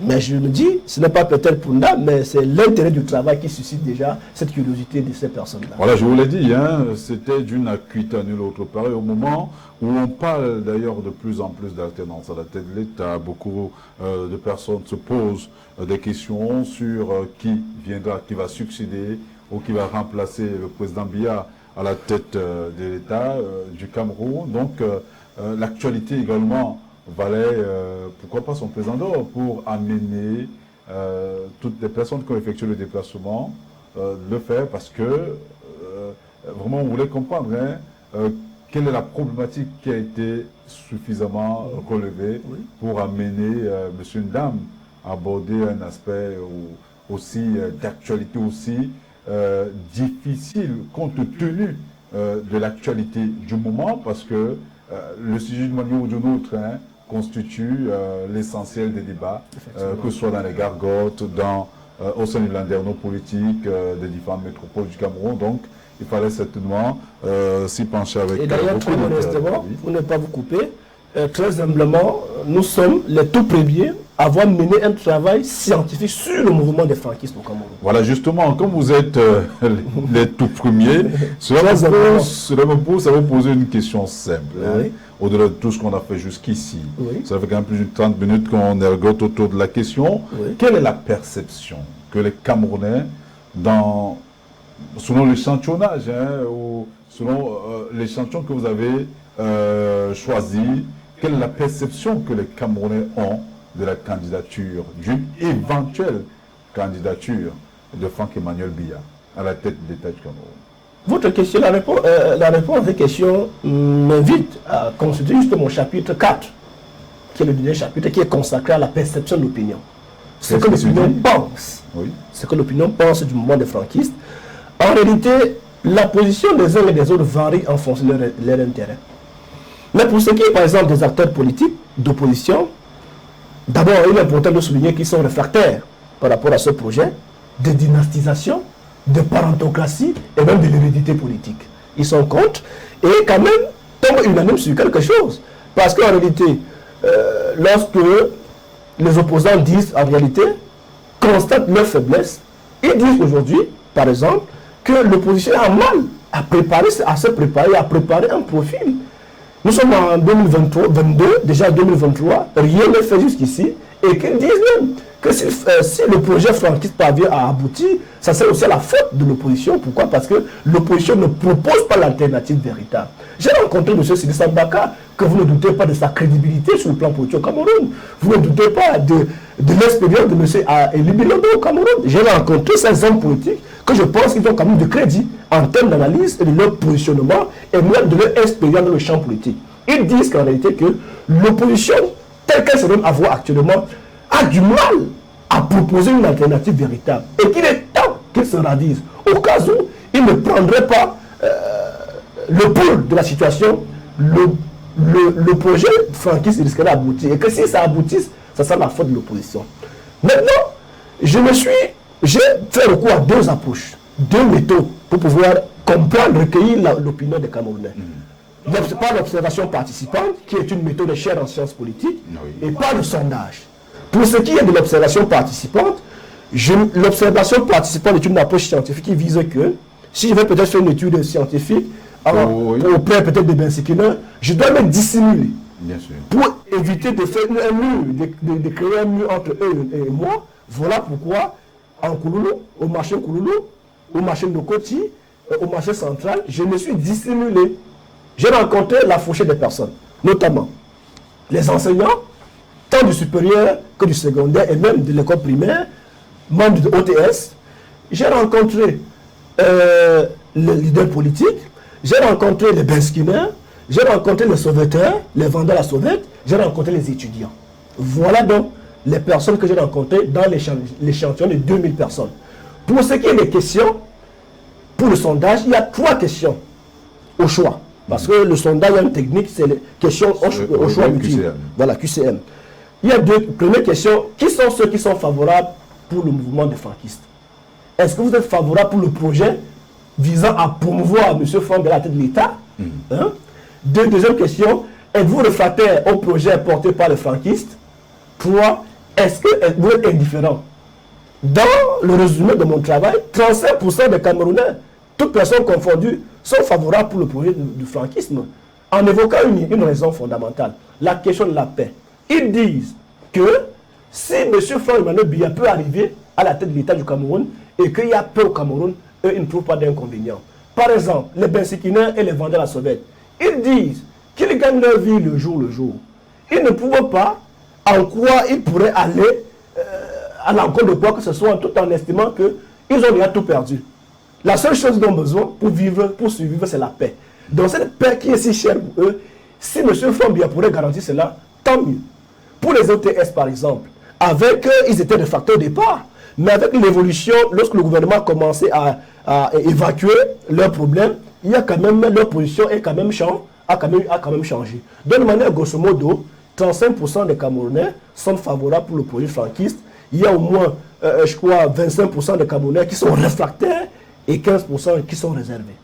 Mais je me dis, ce n'est pas peut-être pour nous, mais c'est l'intérêt du travail qui suscite déjà cette curiosité de ces personnes-là. Voilà, je vous l'ai dit, hein, c'était d'une acuité à nulle autre part. Et au moment où on parle d'ailleurs de plus en plus d'alternance à la tête de l'État, beaucoup de personnes se posent des questions sur qui viendra, qui va succéder ou qui va remplacer le président Biya à la tête de l'État du Cameroun. Donc l'actualité également valait, pourquoi pas son président d'or, pour amener toutes les personnes qui ont effectué le déplacement, le faire parce que vraiment on voulait comprendre quelle est la problématique qui a été suffisamment relevée pour amener monsieur et dame à aborder un aspect aussi d'actualité aussi difficile compte tenu de l'actualité du moment, parce que le sujet d'une manière ou d'une autre constitue l'essentiel des débats, que ce soit dans les gargotes, au sein du landerneau politique des différentes métropoles du Cameroun. Donc, il fallait certainement s'y pencher avec... Et d'ailleurs, très modestement, pour ne pas vous couper, très humblement, nous sommes les tout premiers à avoir mené un travail scientifique sur le mouvement des franquistes au Cameroun. Voilà, justement, comme vous êtes les tout premiers, cela me pousse à vous poser une question simple. Oui. Au-delà de tout ce qu'on a fait jusqu'ici. Oui. Ça fait quand même plus de 30 minutes qu'on ergote autour de la question. Oui. Quelle est la perception que les Camerounais, selon l'échantillonnage, ou selon l'échantillon que vous avez choisi, quelle est la perception que les Camerounais ont de la candidature, d'une éventuelle candidature de Franck-Emmanuel Biya à la tête de l'État du Cameroun? Votre question, la réponse à cette question m'invite à consulter juste mon chapitre 4, qui est le dernier chapitre, qui est consacré à la perception de l'opinion. Ce que l'opinion pense. Oui. Ce que l'opinion pense du mouvement des franquistes. En réalité, la position des uns et des autres varie en fonction de leur intérêt. Mais pour ce qui est, par exemple, des acteurs politiques d'opposition, d'abord, il est important de souligner qu'ils sont réfractaires par rapport à ce projet de dynastisation, de parentocratie et même de l'hérédité politique. Ils sont contre et quand même tombent unanimes sur quelque chose. Parce qu'en réalité, lorsque les opposants disent en réalité, constatent leur faiblesse, ils disent aujourd'hui, par exemple, que l'opposition a mal à se préparer, à préparer un profil. Nous sommes en 2022, déjà en 2023, rien n'est fait jusqu'ici, et qu'ils disent même que si le projet franquiste parvient à aboutir, ça serait aussi la faute de l'opposition. Pourquoi? Parce que l'opposition ne propose pas l'alternative véritable. J'ai rencontré M. Sidi Sambaka, que vous ne doutez pas de sa crédibilité sur le plan politique au Cameroun. Vous ne doutez pas de l'expérience de M. Elie Bilodo au Cameroun. J'ai rencontré ces hommes politiques que je pense qu'ils ont quand même de crédit en termes d'analyse et de leur positionnement et même de leur expérience dans le champ politique. Ils disent qu'en réalité que l'opposition, telle qu'elle se donne à voir actuellement, a du mal à proposer une alternative véritable. Et qu'il est temps qu'ils se radisent. Au cas où ils ne prendraient pas le pôle de la situation, le projet franquiste risquerait d'aboutir. Et que si ça aboutisse, ça sera la faute de l'opposition. Maintenant, j'ai fait recours à deux approches, deux méthodes pour pouvoir comprendre, recueillir l'opinion des Camerounais. Par l'observation participante, qui est une méthode chère en sciences politiques, et par le sondage. Pour ce qui est de l'observation participante, l'observation participante est une approche scientifique qui vise que, si je vais peut-être faire une étude scientifique, auprès peut-être de Bensikina, je dois me dissimuler. Bien sûr. Pour éviter de faire un mur, de créer un mur entre eux et moi. Voilà pourquoi, en Kouloulou, au marché Kouloulou, au marché Nokoti, au marché central, je me suis dissimulé. J'ai rencontré la fourchette des personnes, notamment les enseignants, tant du supérieur que du secondaire et même de l'école primaire, membres de OTS. J'ai rencontré les leaders politiques, j'ai rencontré les Benskinaires, j'ai rencontré les sauveteurs, les vendeurs à sauvettes, j'ai rencontré les étudiants. Voilà donc les personnes que j'ai rencontrées dans l'échantillon de 2000 personnes. Pour ce qui est des questions, pour le sondage, il y a 3 questions au choix. Parce que le sondage a une technique, c'est les questions au choix multiple. Voilà, QCM. Il y a 2 premières questions. Qui sont ceux qui sont favorables pour le mouvement des franquistes? Est-ce que vous êtes favorable pour le projet visant à promouvoir M. Franck à la tête de l'État? Deuxième question, êtes-vous réfractaire au projet porté par les franquistes? 3. est-ce que vous êtes indifférent? Dans le résumé de mon travail, 35% des Camerounais, toutes personnes confondues, sont favorables pour le projet du franquisme, en évoquant une raison fondamentale, la question de la paix. Ils disent que si M. Franck-Emmanuel Biya peut arriver à la tête de l'État du Cameroun et qu'il y a paix au Cameroun, eux, ils ne trouvent pas d'inconvénient. Par exemple, les Bensikinais et les vendeurs à la sauvette, ils disent qu'ils gagnent leur vie le jour le jour. Ils ne trouvent pas en quoi ils pourraient aller à l'encontre de quoi que ce soit, tout en estimant qu'ils ont déjà tout perdu. La seule chose dont ils ont besoin pour vivre, pour survivre, c'est la paix. Donc cette paix qui est si chère pour eux, si M. Franck-Biya pourrait garantir cela, tant mieux. Pour les OTS par exemple, avec ils étaient de facto au départ, mais avec l'évolution, lorsque le gouvernement a commencé à évacuer leurs problèmes, il y a quand même, leur position a quand même changé. De manière grosso modo, 35% des Camerounais sont favorables pour le projet franquiste. Il y a au moins, je crois, 25% des Camerounais qui sont réfractaires et 15% qui sont réservés.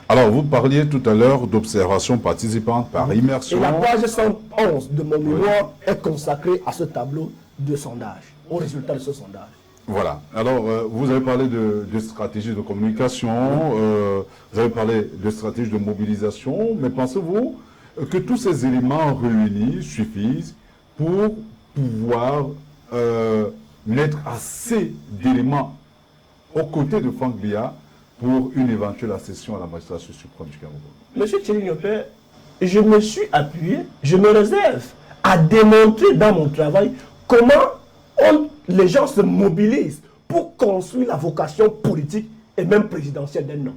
Alors, vous parliez tout à l'heure d'observation participante par immersion. Et la page 111 de mon mémoire est consacrée à ce tableau de sondage, au résultat de ce sondage. Voilà. Alors, vous avez parlé de stratégie de communication, vous avez parlé de stratégie de mobilisation, mais pensez-vous que tous ces éléments réunis suffisent pour pouvoir mettre assez d'éléments aux côtés de Franck Biya pour une éventuelle accession à la magistrature suprême du Cameroun? Monsieur Thierry Niopé, je me suis appuyé, je me réserve à démontrer dans mon travail comment les gens se mobilisent pour construire la vocation politique et même présidentielle d'un homme.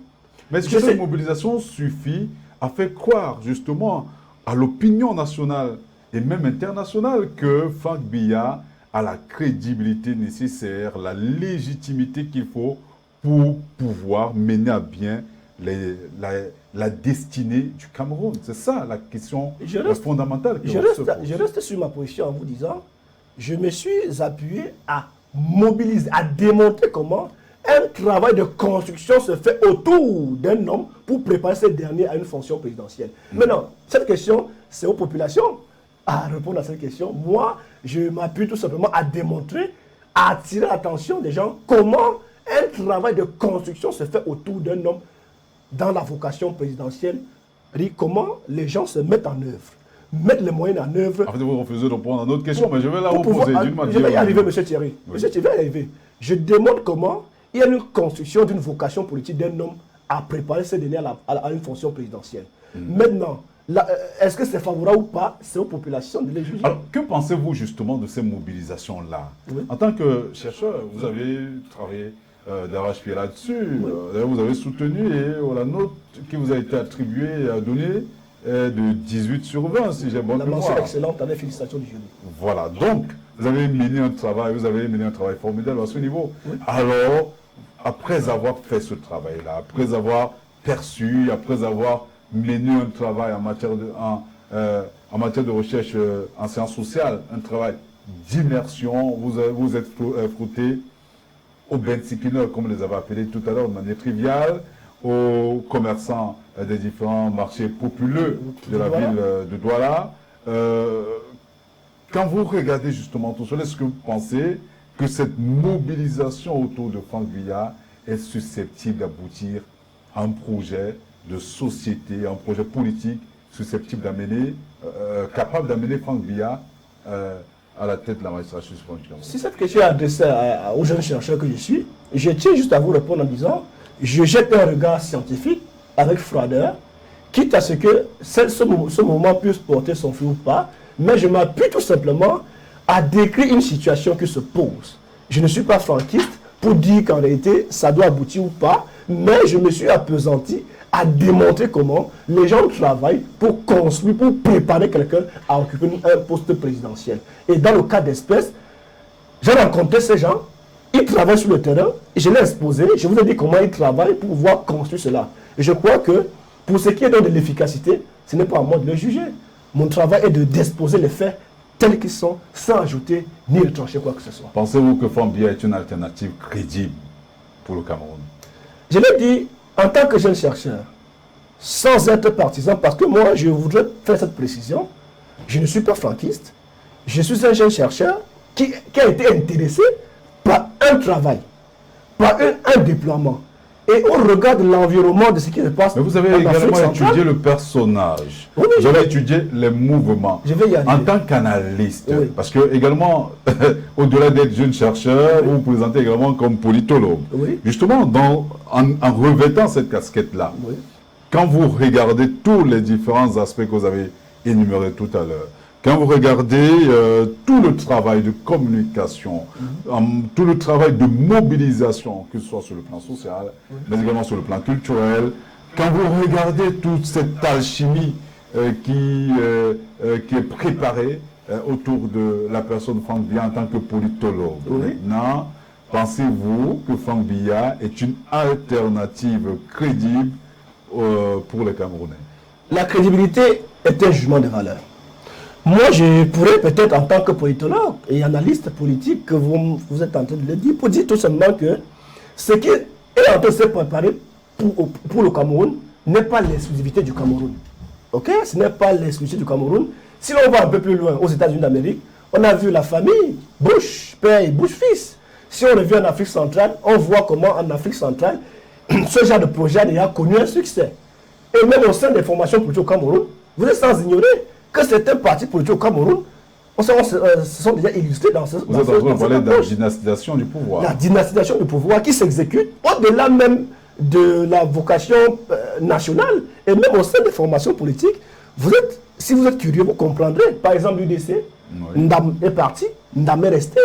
Mais est-ce que cette mobilisation suffit à faire croire justement à l'opinion nationale et même internationale que Franck Biya a la crédibilité nécessaire, la légitimité qu'il faut pour pouvoir mener à bien la destinée du Cameroun? C'est ça la question fondamentale. Je reste sur ma position en vous disant, je me suis appuyé à mobiliser, à démontrer comment un travail de construction se fait autour d'un homme pour préparer ce dernier à une fonction présidentielle. Maintenant, cette question, c'est aux populations à répondre à cette question. Moi, je m'appuie tout simplement à démontrer, à attirer l'attention des gens comment un travail de construction se fait autour d'un homme dans la vocation présidentielle. Comment les gens se mettent en œuvre, mettent les moyens en œuvre. En fait, vous refusez de répondre à notre question, mais je vais la reposer d'une manière. Je vais y arriver, M. Thierry. Oui. M. Thierry va y arriver. Je démontre comment il y a une construction d'une vocation politique d'un homme à préparer ce dernier à une fonction présidentielle. Maintenant, est-ce que c'est favorable ou pas? C'est aux populations de les juger. Alors, que pensez-vous justement de ces mobilisations-là? Oui. En tant que chercheur, vous avez travaillé d'arrache-pied là-dessus. Oui. Vous avez soutenu et la note qui vous a été attribuée a donné de 18 sur 20, si j'ai bonne mémoire. La mention excellente avec félicitations du jury. Voilà, donc vous avez mené un travail, formidable à ce niveau. Oui. Alors, après avoir fait ce travail-là, après avoir perçu, après avoir mené un travail en matière de recherche en sciences sociales, un travail d'immersion, vous êtes frotté aux bensikineurs, comme vous les avez appelés tout à l'heure de manière triviale, aux commerçants des différents marchés populeux de la ville de Douala. Quand vous regardez justement tout cela, est-ce que vous pensez que cette mobilisation autour de Franck Biya est susceptible d'aboutir à un projet de société, un projet politique susceptible d'amener, capable d'amener Franck Biya à la tête de la magistrature suprême? Si cette question est adressée aux jeunes chercheurs que je suis, je tiens juste à vous répondre en disant, je jette un regard scientifique avec froideur, quitte à ce que ce moment puisse porter son fruit ou pas, mais je m'appuie tout simplement à décrire une situation qui se pose. Je ne suis pas franquiste pour dire qu'en réalité, ça doit aboutir ou pas, mais je me suis appesanti à démontrer comment les gens travaillent pour construire, pour préparer quelqu'un à occuper un poste présidentiel. Et dans le cas d'espèce, j'ai rencontré ces gens, ils travaillent sur le terrain, et je l'ai exposé, je vous ai dit comment ils travaillent pour pouvoir construire cela. Et je crois que pour ce qui est de l'efficacité, ce n'est pas à moi de le juger. Mon travail est d'exposer les faits tels qu'ils sont, sans ajouter ni retrancher quoi que ce soit. Pensez-vous que Franck Biya est une alternative crédible pour le Cameroun? Je l'ai dit, en tant que jeune chercheur, sans être partisan, parce que moi, je voudrais faire cette précision, je ne suis pas franquiste, je suis un jeune chercheur qui a été intéressé par un travail, par un déploiement. Et on regarde l'environnement de ce qui se passe. Mais vous avez également étudié le personnage. Oui, vous avez étudié les mouvements. Je vais y aller. En tant qu'analyste, Oui. parce que également, au-delà d'être jeune chercheur, vous vous présentez également comme politologue. Oui. Justement, en revêtant cette casquette-là, Oui. quand vous regardez tous les différents aspects que vous avez énumérés tout à l'heure, quand vous regardez tout le travail de communication, tout le travail de mobilisation, que ce soit sur le plan social, mais également sur le plan culturel, quand vous regardez toute cette alchimie qui est préparée autour de la personne Franck Biya en tant que politologue, maintenant, pensez-vous que Franck Biya est une alternative crédible pour les Camerounais? La crédibilité est un jugement de valeur. Moi, je pourrais peut-être, en tant que politologue et analyste politique, que vous êtes en train de le dire, pour dire tout simplement que ce qui est en train de se préparer pour le Cameroun n'est pas l'exclusivité du Cameroun. Ok? Ce n'est pas l'exclusivité du Cameroun. Si l'on va un peu plus loin, aux États-Unis d'Amérique, on a vu la famille Bush, père et Bush, fils. Si on revient en Afrique centrale, on voit comment en Afrique centrale, ce genre de projet a déjà connu un succès. Et même au sein des formations politiques au Cameroun, vous êtes sans ignorer que certains partis politiques au Cameroun se sont déjà illustrés dans ce Vous êtes en train de parler de la dynastisation du pouvoir. La dynastisation du pouvoir qui s'exécute au-delà même de la vocation nationale et même au sein des formations politiques. Si vous êtes curieux, vous comprendrez. Par exemple, l'UDC, Ndam est parti, Ndam est resté.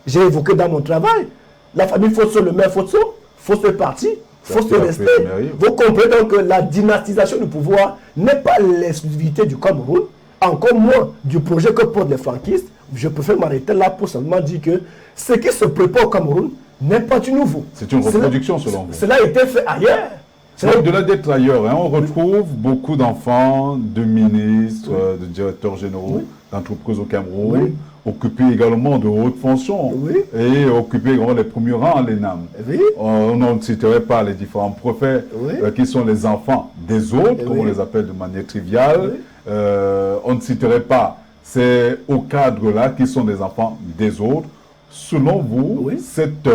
J'ai évoqué dans mon travail la famille Fosso, le maire Fosso est parti. Faut rester. Vous comprenez donc que la dynastisation du pouvoir n'est pas l'exclusivité du Cameroun, encore moins du projet que portent les franquistes. Je préfère m'arrêter là pour seulement dire que ce qui se prépare au Cameroun n'est pas du nouveau. C'est une reproduction selon vous. Cela a été fait ailleurs. Au-delà d'être ailleurs, on retrouve beaucoup d'enfants, de ministres, de directeurs généraux d'entreprises au Cameroun, occupés également de hautes fonctions et occupés également les premiers rangs à l'ENAM. On ne citerait pas les différents prophètes qui sont les enfants des autres, comme on les appelle de manière triviale. On ne citerait pas ces hauts cadres-là qui sont des enfants des autres. Selon vous, cette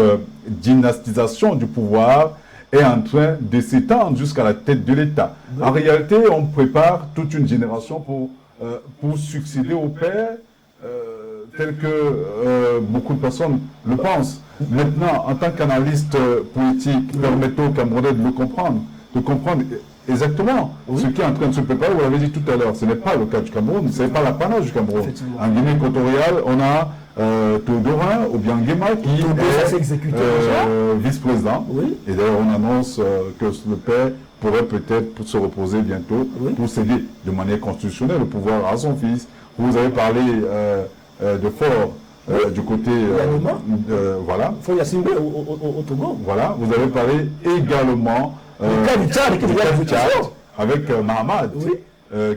dynastisation du pouvoir est en train de s'étendre jusqu'à la tête de l'État. En réalité, on prépare toute une génération pour succéder au père, tel que beaucoup de personnes le pensent. Maintenant, en tant qu'analyste politique, permettez aux Camerounais de comprendre exactement ce qui est en train de se préparer. Vous l'avez dit tout à l'heure, ce n'est pas le cas du Cameroun, ce n'est pas l'apanage du Cameroun. En Guinée équatoriale, on a Théodorin Obiangema qui est vice-président. Et d'ailleurs, on annonce que le père pourrait peut-être se reposer bientôt pour céder de manière constitutionnelle le pouvoir à son fils. Vous avez parlé de Fort du côté voilà. Fort Yacine au Togo. Voilà, vous avez parlé également du Tchad avec Mahamad.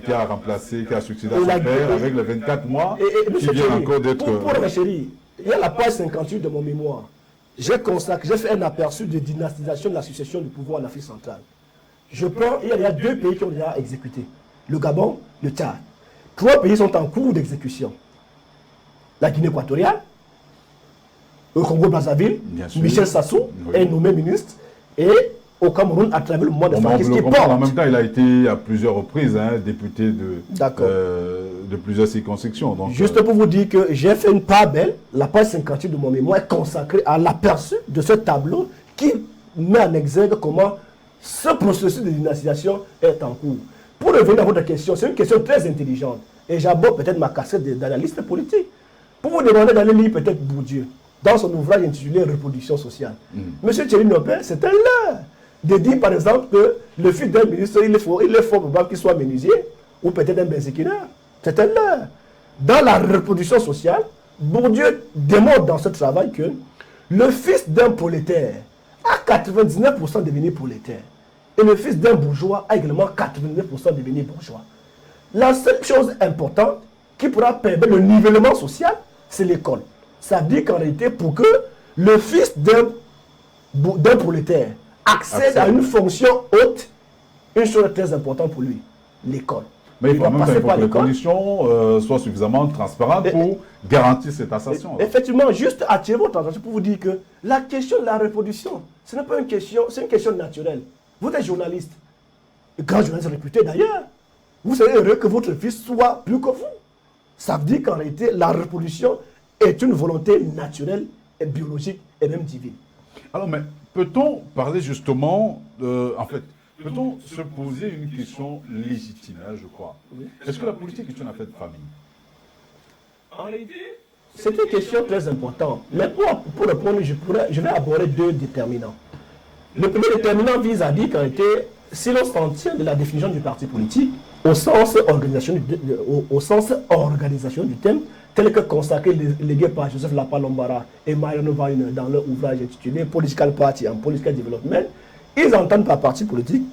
Qui a remplacé, qui a succédé à son père avec les 24 mois, qui vient encore d'être... Pour ma chérie, il y a la page 58 de mon mémoire. J'ai fait un aperçu de dynastisation de la succession du pouvoir en Afrique centrale. Je prends, il y a 2 pays qui ont déjà exécuté. Le Gabon, le Tchad. 3 pays sont en cours d'exécution. La Guinée équatoriale, le Congo-Brazzaville, Michel Sassou est nommé ministre, et au Cameroun à travers le mois de franquistes qui porte. En même temps, il a été à plusieurs reprises député de plusieurs circonscriptions. Donc, juste pour vous dire que j'ai fait une part belle, la page 58 de mon mémoire est consacrée à l'aperçu de ce tableau qui met en exergue comment ce processus de dynastisation est en cours. Pour revenir à votre question, c'est une question très intelligente. Et j'aborde peut-être ma casquette d'analyste politique. Pour vous demander d'aller lire peut-être Bourdieu, dans son ouvrage intitulé Reproduction sociale. Monsieur Thierry Nopin, c'est un leurre de dire par exemple que le fils d'un ministre, il est fort probable qu'il soit menuisier ou peut-être un benséquineur. C'est un leurre. Dans la reproduction sociale, Bourdieu démontre dans ce travail que le fils d'un prolétaire a 99% devenu prolétaire. Et le fils d'un bourgeois a également 89% devenu bourgeois. La seule chose importante qui pourra permettre le nivellement social, c'est l'école. Ça veut dire qu'en réalité, pour que le fils d'un prolétaire accède à une fonction haute, une chose très importante pour lui, l'école. Mais il il faut en doit même temps, passer il faut par que les l'école. conditions soient suffisamment transparentes pour garantir cette taxation. Effectivement, juste attirer votre attention pour vous dire que la question de la reproduction, ce n'est pas une question, c'est une question naturelle. Vous êtes journaliste, grand journaliste réputé d'ailleurs. Vous serez heureux que votre fils soit plus que vous. Ça veut dire qu'en réalité, la reproduction est une volonté naturelle et biologique et même divine. Alors, mais peut-on parler justement, en fait, peut-on se poser une question légitime, hein, je crois. Oui. Est-ce que la politique est une affaire de famille? En réalité, c'est une question très importante. Mais pour répondre, je vais aborder deux déterminants. Le premier déterminant vise à dire qu'en réalité, si l'on s'en tient de la définition du parti politique, au sens organisation du thème, tel que consacré légué par Joseph Lapa-Lombara et Mariano Vaina dans leur ouvrage intitulé Political Party and Political Development, ils entendent par parti politique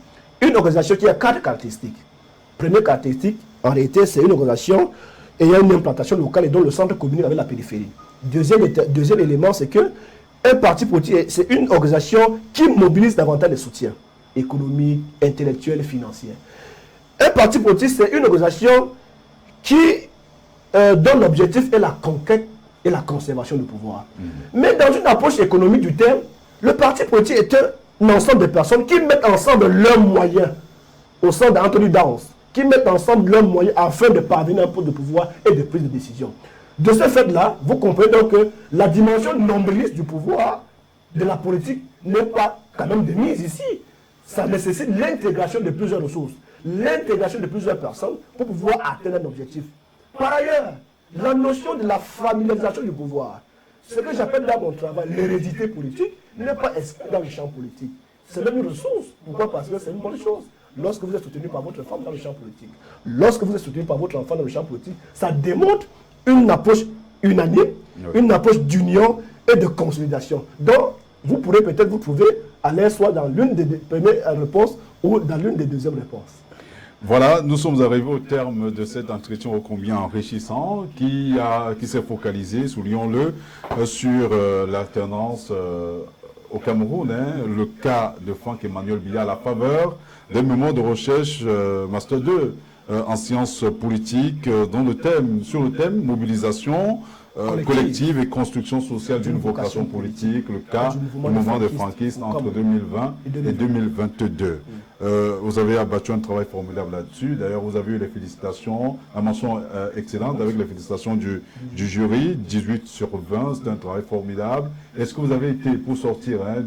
une organisation qui a 4 caractéristiques. Première caractéristique, en réalité, c'est une organisation ayant une implantation locale et dont le centre communique avec la périphérie. Deuxième élément, c'est que un parti politique, c'est une organisation qui mobilise davantage les soutiens économiques, intellectuels, financiers. Un parti politique, c'est une organisation qui dont l'objectif est la conquête et la conservation du pouvoir. Mais dans une approche économique du terme, le parti politique est un ensemble de personnes qui mettent ensemble leurs moyens, au sens d'Anthony Downs, qui mettent ensemble leurs moyens afin de parvenir à un poste de pouvoir et de prise de décision. De ce fait-là, vous comprenez donc que la dimension nombriliste du pouvoir, de la politique, n'est pas quand même de mise ici. Ça nécessite l'intégration de plusieurs ressources, l'intégration de plusieurs personnes pour pouvoir atteindre un objectif. Par ailleurs, la notion de la familiarisation du pouvoir, ce que j'appelle dans mon travail l'hérédité politique, n'est pas exclue dans le champ politique. C'est même une ressource. Pourquoi? Parce que c'est une bonne chose. Lorsque vous êtes soutenu par votre femme dans le champ politique, lorsque vous êtes soutenu par votre enfant dans le champ politique, ça démontre une approche unanime, une approche d'union et de consolidation. Donc, vous pourrez peut-être vous trouver à l'aise soit dans l'une des premières réponses ou dans l'une des deuxièmes réponses. Voilà, nous sommes arrivés au terme de cet entretien ô combien enrichissant qui s'est focalisé, soulignons-le, sur l'alternance au Cameroun, hein, le cas de Franck Emmanuel Biya à la faveur d'un mémoire de recherche Master 2 en sciences politiques sur le thème mobilisation collective et construction sociale d'une vocation politique, le cas du mouvement des franquistes entre 2020 et 2022. Vous avez abattu un travail formidable là-dessus. D'ailleurs, vous avez eu les félicitations, la mention excellente avec les félicitations du jury, 18 sur 20, c'est un travail formidable. Est-ce que vous avez été, pour sortir, hein,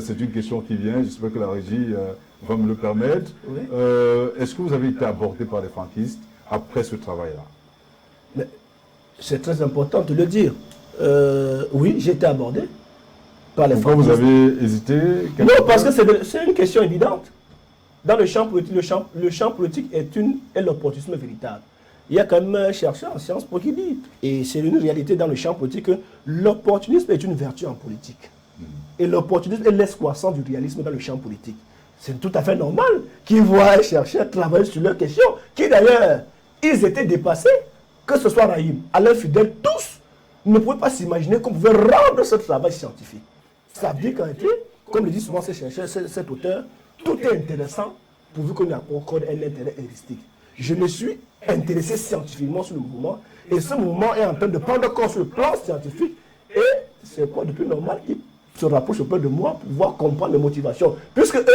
c'est une question qui vient, j'espère que la régie va me le permettre, Oui. Est-ce que vous avez été abordé par les franquistes après ce travail-là? C'est très important de le dire. Oui, j'ai été abordé par les Pourquoi franquistes. vous avez hésité? Non, parce que c'est une question évidente. Dans le champ politique, le champ politique est l'opportunisme véritable. Il y a quand même un chercheur en sciences po qui dit, et c'est une réalité dans le champ politique, que l'opportunisme est une vertu en politique. Et l'opportunisme est l'excroissance du réalisme dans le champ politique. C'est tout à fait normal qu'ils voient un chercheur travailler sur leurs questions, qui d'ailleurs, ils étaient dépassés, que ce soit Rahim, Alain Fidel, tous ne pouvaient pas s'imaginer qu'on pouvait rendre ce travail scientifique. Ça veut dire qu'en réalité, comme le dit souvent ce chercheur, cet auteur, tout est intéressant pourvu qu'on y accorde un intérêt heuristique. Je me suis intéressé scientifiquement sur le mouvement et ce mouvement est en train de prendre corps sur le plan scientifique et c'est quoi de plus normal qu'il se rapproche un peu de moi pour pouvoir comprendre les motivations puisque eux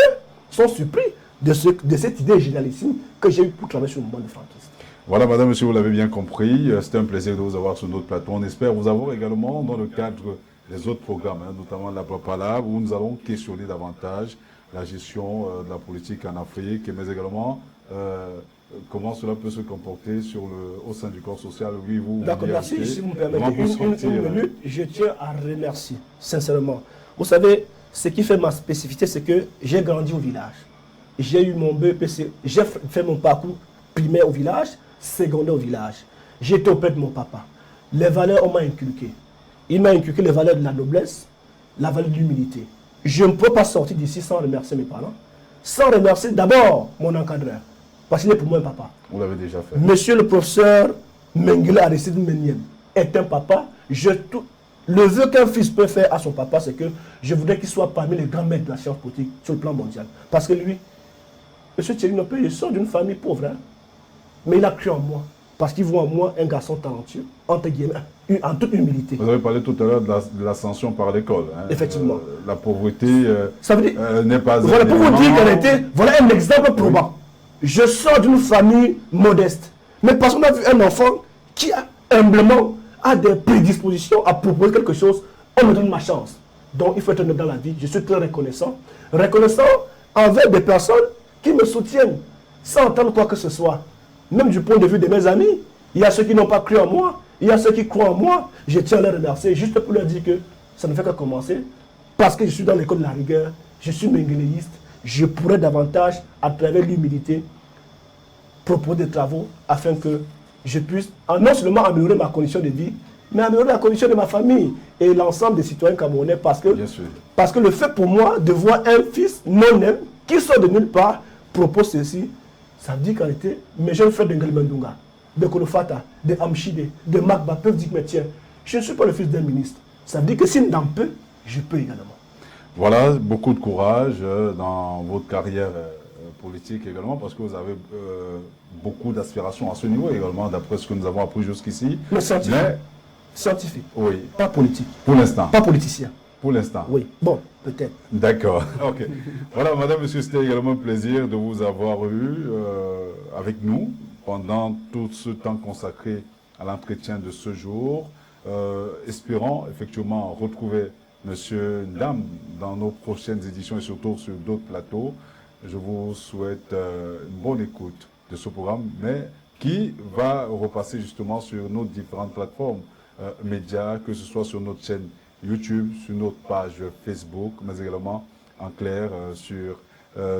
sont surpris de cette idée génialissime que j'ai eu pour travailler sur le mouvement de franquisme. Voilà, madame, monsieur, vous l'avez bien compris. C'était un plaisir de vous avoir sur notre plateau. On espère vous avoir également dans le cadre des autres programmes, hein, notamment la Papalab, où nous allons questionner davantage la gestion de la politique en Afrique, mais également comment cela peut se comporter au sein du corps social. Oui, vous. D'accord, merci. Si vous me permettez une minute, je tiens à remercier, sincèrement. Vous savez, ce qui fait ma spécificité, c'est que j'ai grandi au village. J'ai eu mon BEPC, j'ai fait mon parcours primaire au village, secondaire au village. J'étais auprès de mon papa. Les valeurs, on m'a inculqué. Il m'a inculqué les valeurs de la noblesse, la valeur de l'humilité. Je ne peux pas sortir d'ici sans remercier mes parents, sans remercier d'abord mon encadreur, parce qu'il est pour moi un papa. Vous l'avez déjà fait. Monsieur le professeur Mengele Aristide Meniem est un papa. Le vœu qu'un fils peut faire à son papa, c'est que je voudrais qu'il soit parmi les grands maîtres de la science politique sur le plan mondial. Parce que lui, M. Thierry Nopé, il sort d'une famille pauvre. Hein. mais il a cru en moi. Parce qu'il voit en moi un garçon talentueux, entre guillemets, en toute humilité. Vous avez parlé tout à l'heure de l'ascension par l'école. Hein. Effectivement. La pauvreté Ça veut dire, n'est pas voilà, un pour vous dire élément. qu'elle était, voilà un exemple probant. Je sors d'une famille modeste. Mais parce qu'on a vu un enfant qui a humblement a des prédispositions à proposer quelque chose, on me donne ma chance. Donc il faut être honnête dans la vie. Je suis très reconnaissant. Reconnaissant envers des personnes qui me soutiennent sans entendre quoi que ce soit. Même du point de vue de mes amis, il y a ceux qui n'ont pas cru en moi, il y a ceux qui croient en moi. Je tiens à les remercier juste pour leur dire que ça ne fait qu'à commencer. Parce que je suis dans l'école de la rigueur, je suis menguéléiste, je pourrais davantage, à travers l'humilité, proposer des travaux afin que je puisse non seulement améliorer ma condition de vie, mais améliorer la condition de ma famille et l'ensemble des citoyens camerounais. Parce que le fait pour moi de voir un fils non-aime qui sort de nulle part propose ceci, ça veut dire qu'en réalité, mes jeunes frères de Ngalmendunga, de Kolofata, de Amchide, de Magba peuvent dire, mais tiens, je ne suis pas le fils d'un ministre. Ça veut dire que s'il n'en peut, je peux également. Voilà, beaucoup de courage dans votre carrière politique également, parce que vous avez beaucoup d'aspirations à ce niveau également, d'après ce que nous avons appris jusqu'ici. Mais scientifique. Mais, scientifique. oui. Pas politique. Pour l'instant. Pas politicien. Pour l'instant. Oui, bon, peut-être. D'accord. Ok. Voilà, madame, monsieur, c'était également un plaisir de vous avoir eu avec nous pendant tout ce temps consacré à l'entretien de ce jour. Espérons effectivement retrouver monsieur Ndam dans nos prochaines éditions et surtout sur d'autres plateaux. Je vous souhaite une bonne écoute de ce programme, mais qui va repasser justement sur nos différentes plateformes médias, que ce soit sur notre chaîne YouTube, sur notre page Facebook, mais également en clair sur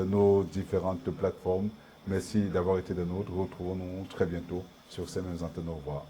nos différentes plateformes. Merci d'avoir été des nôtres. Retrouvons-nous très bientôt sur ces mêmes antennes. Au revoir.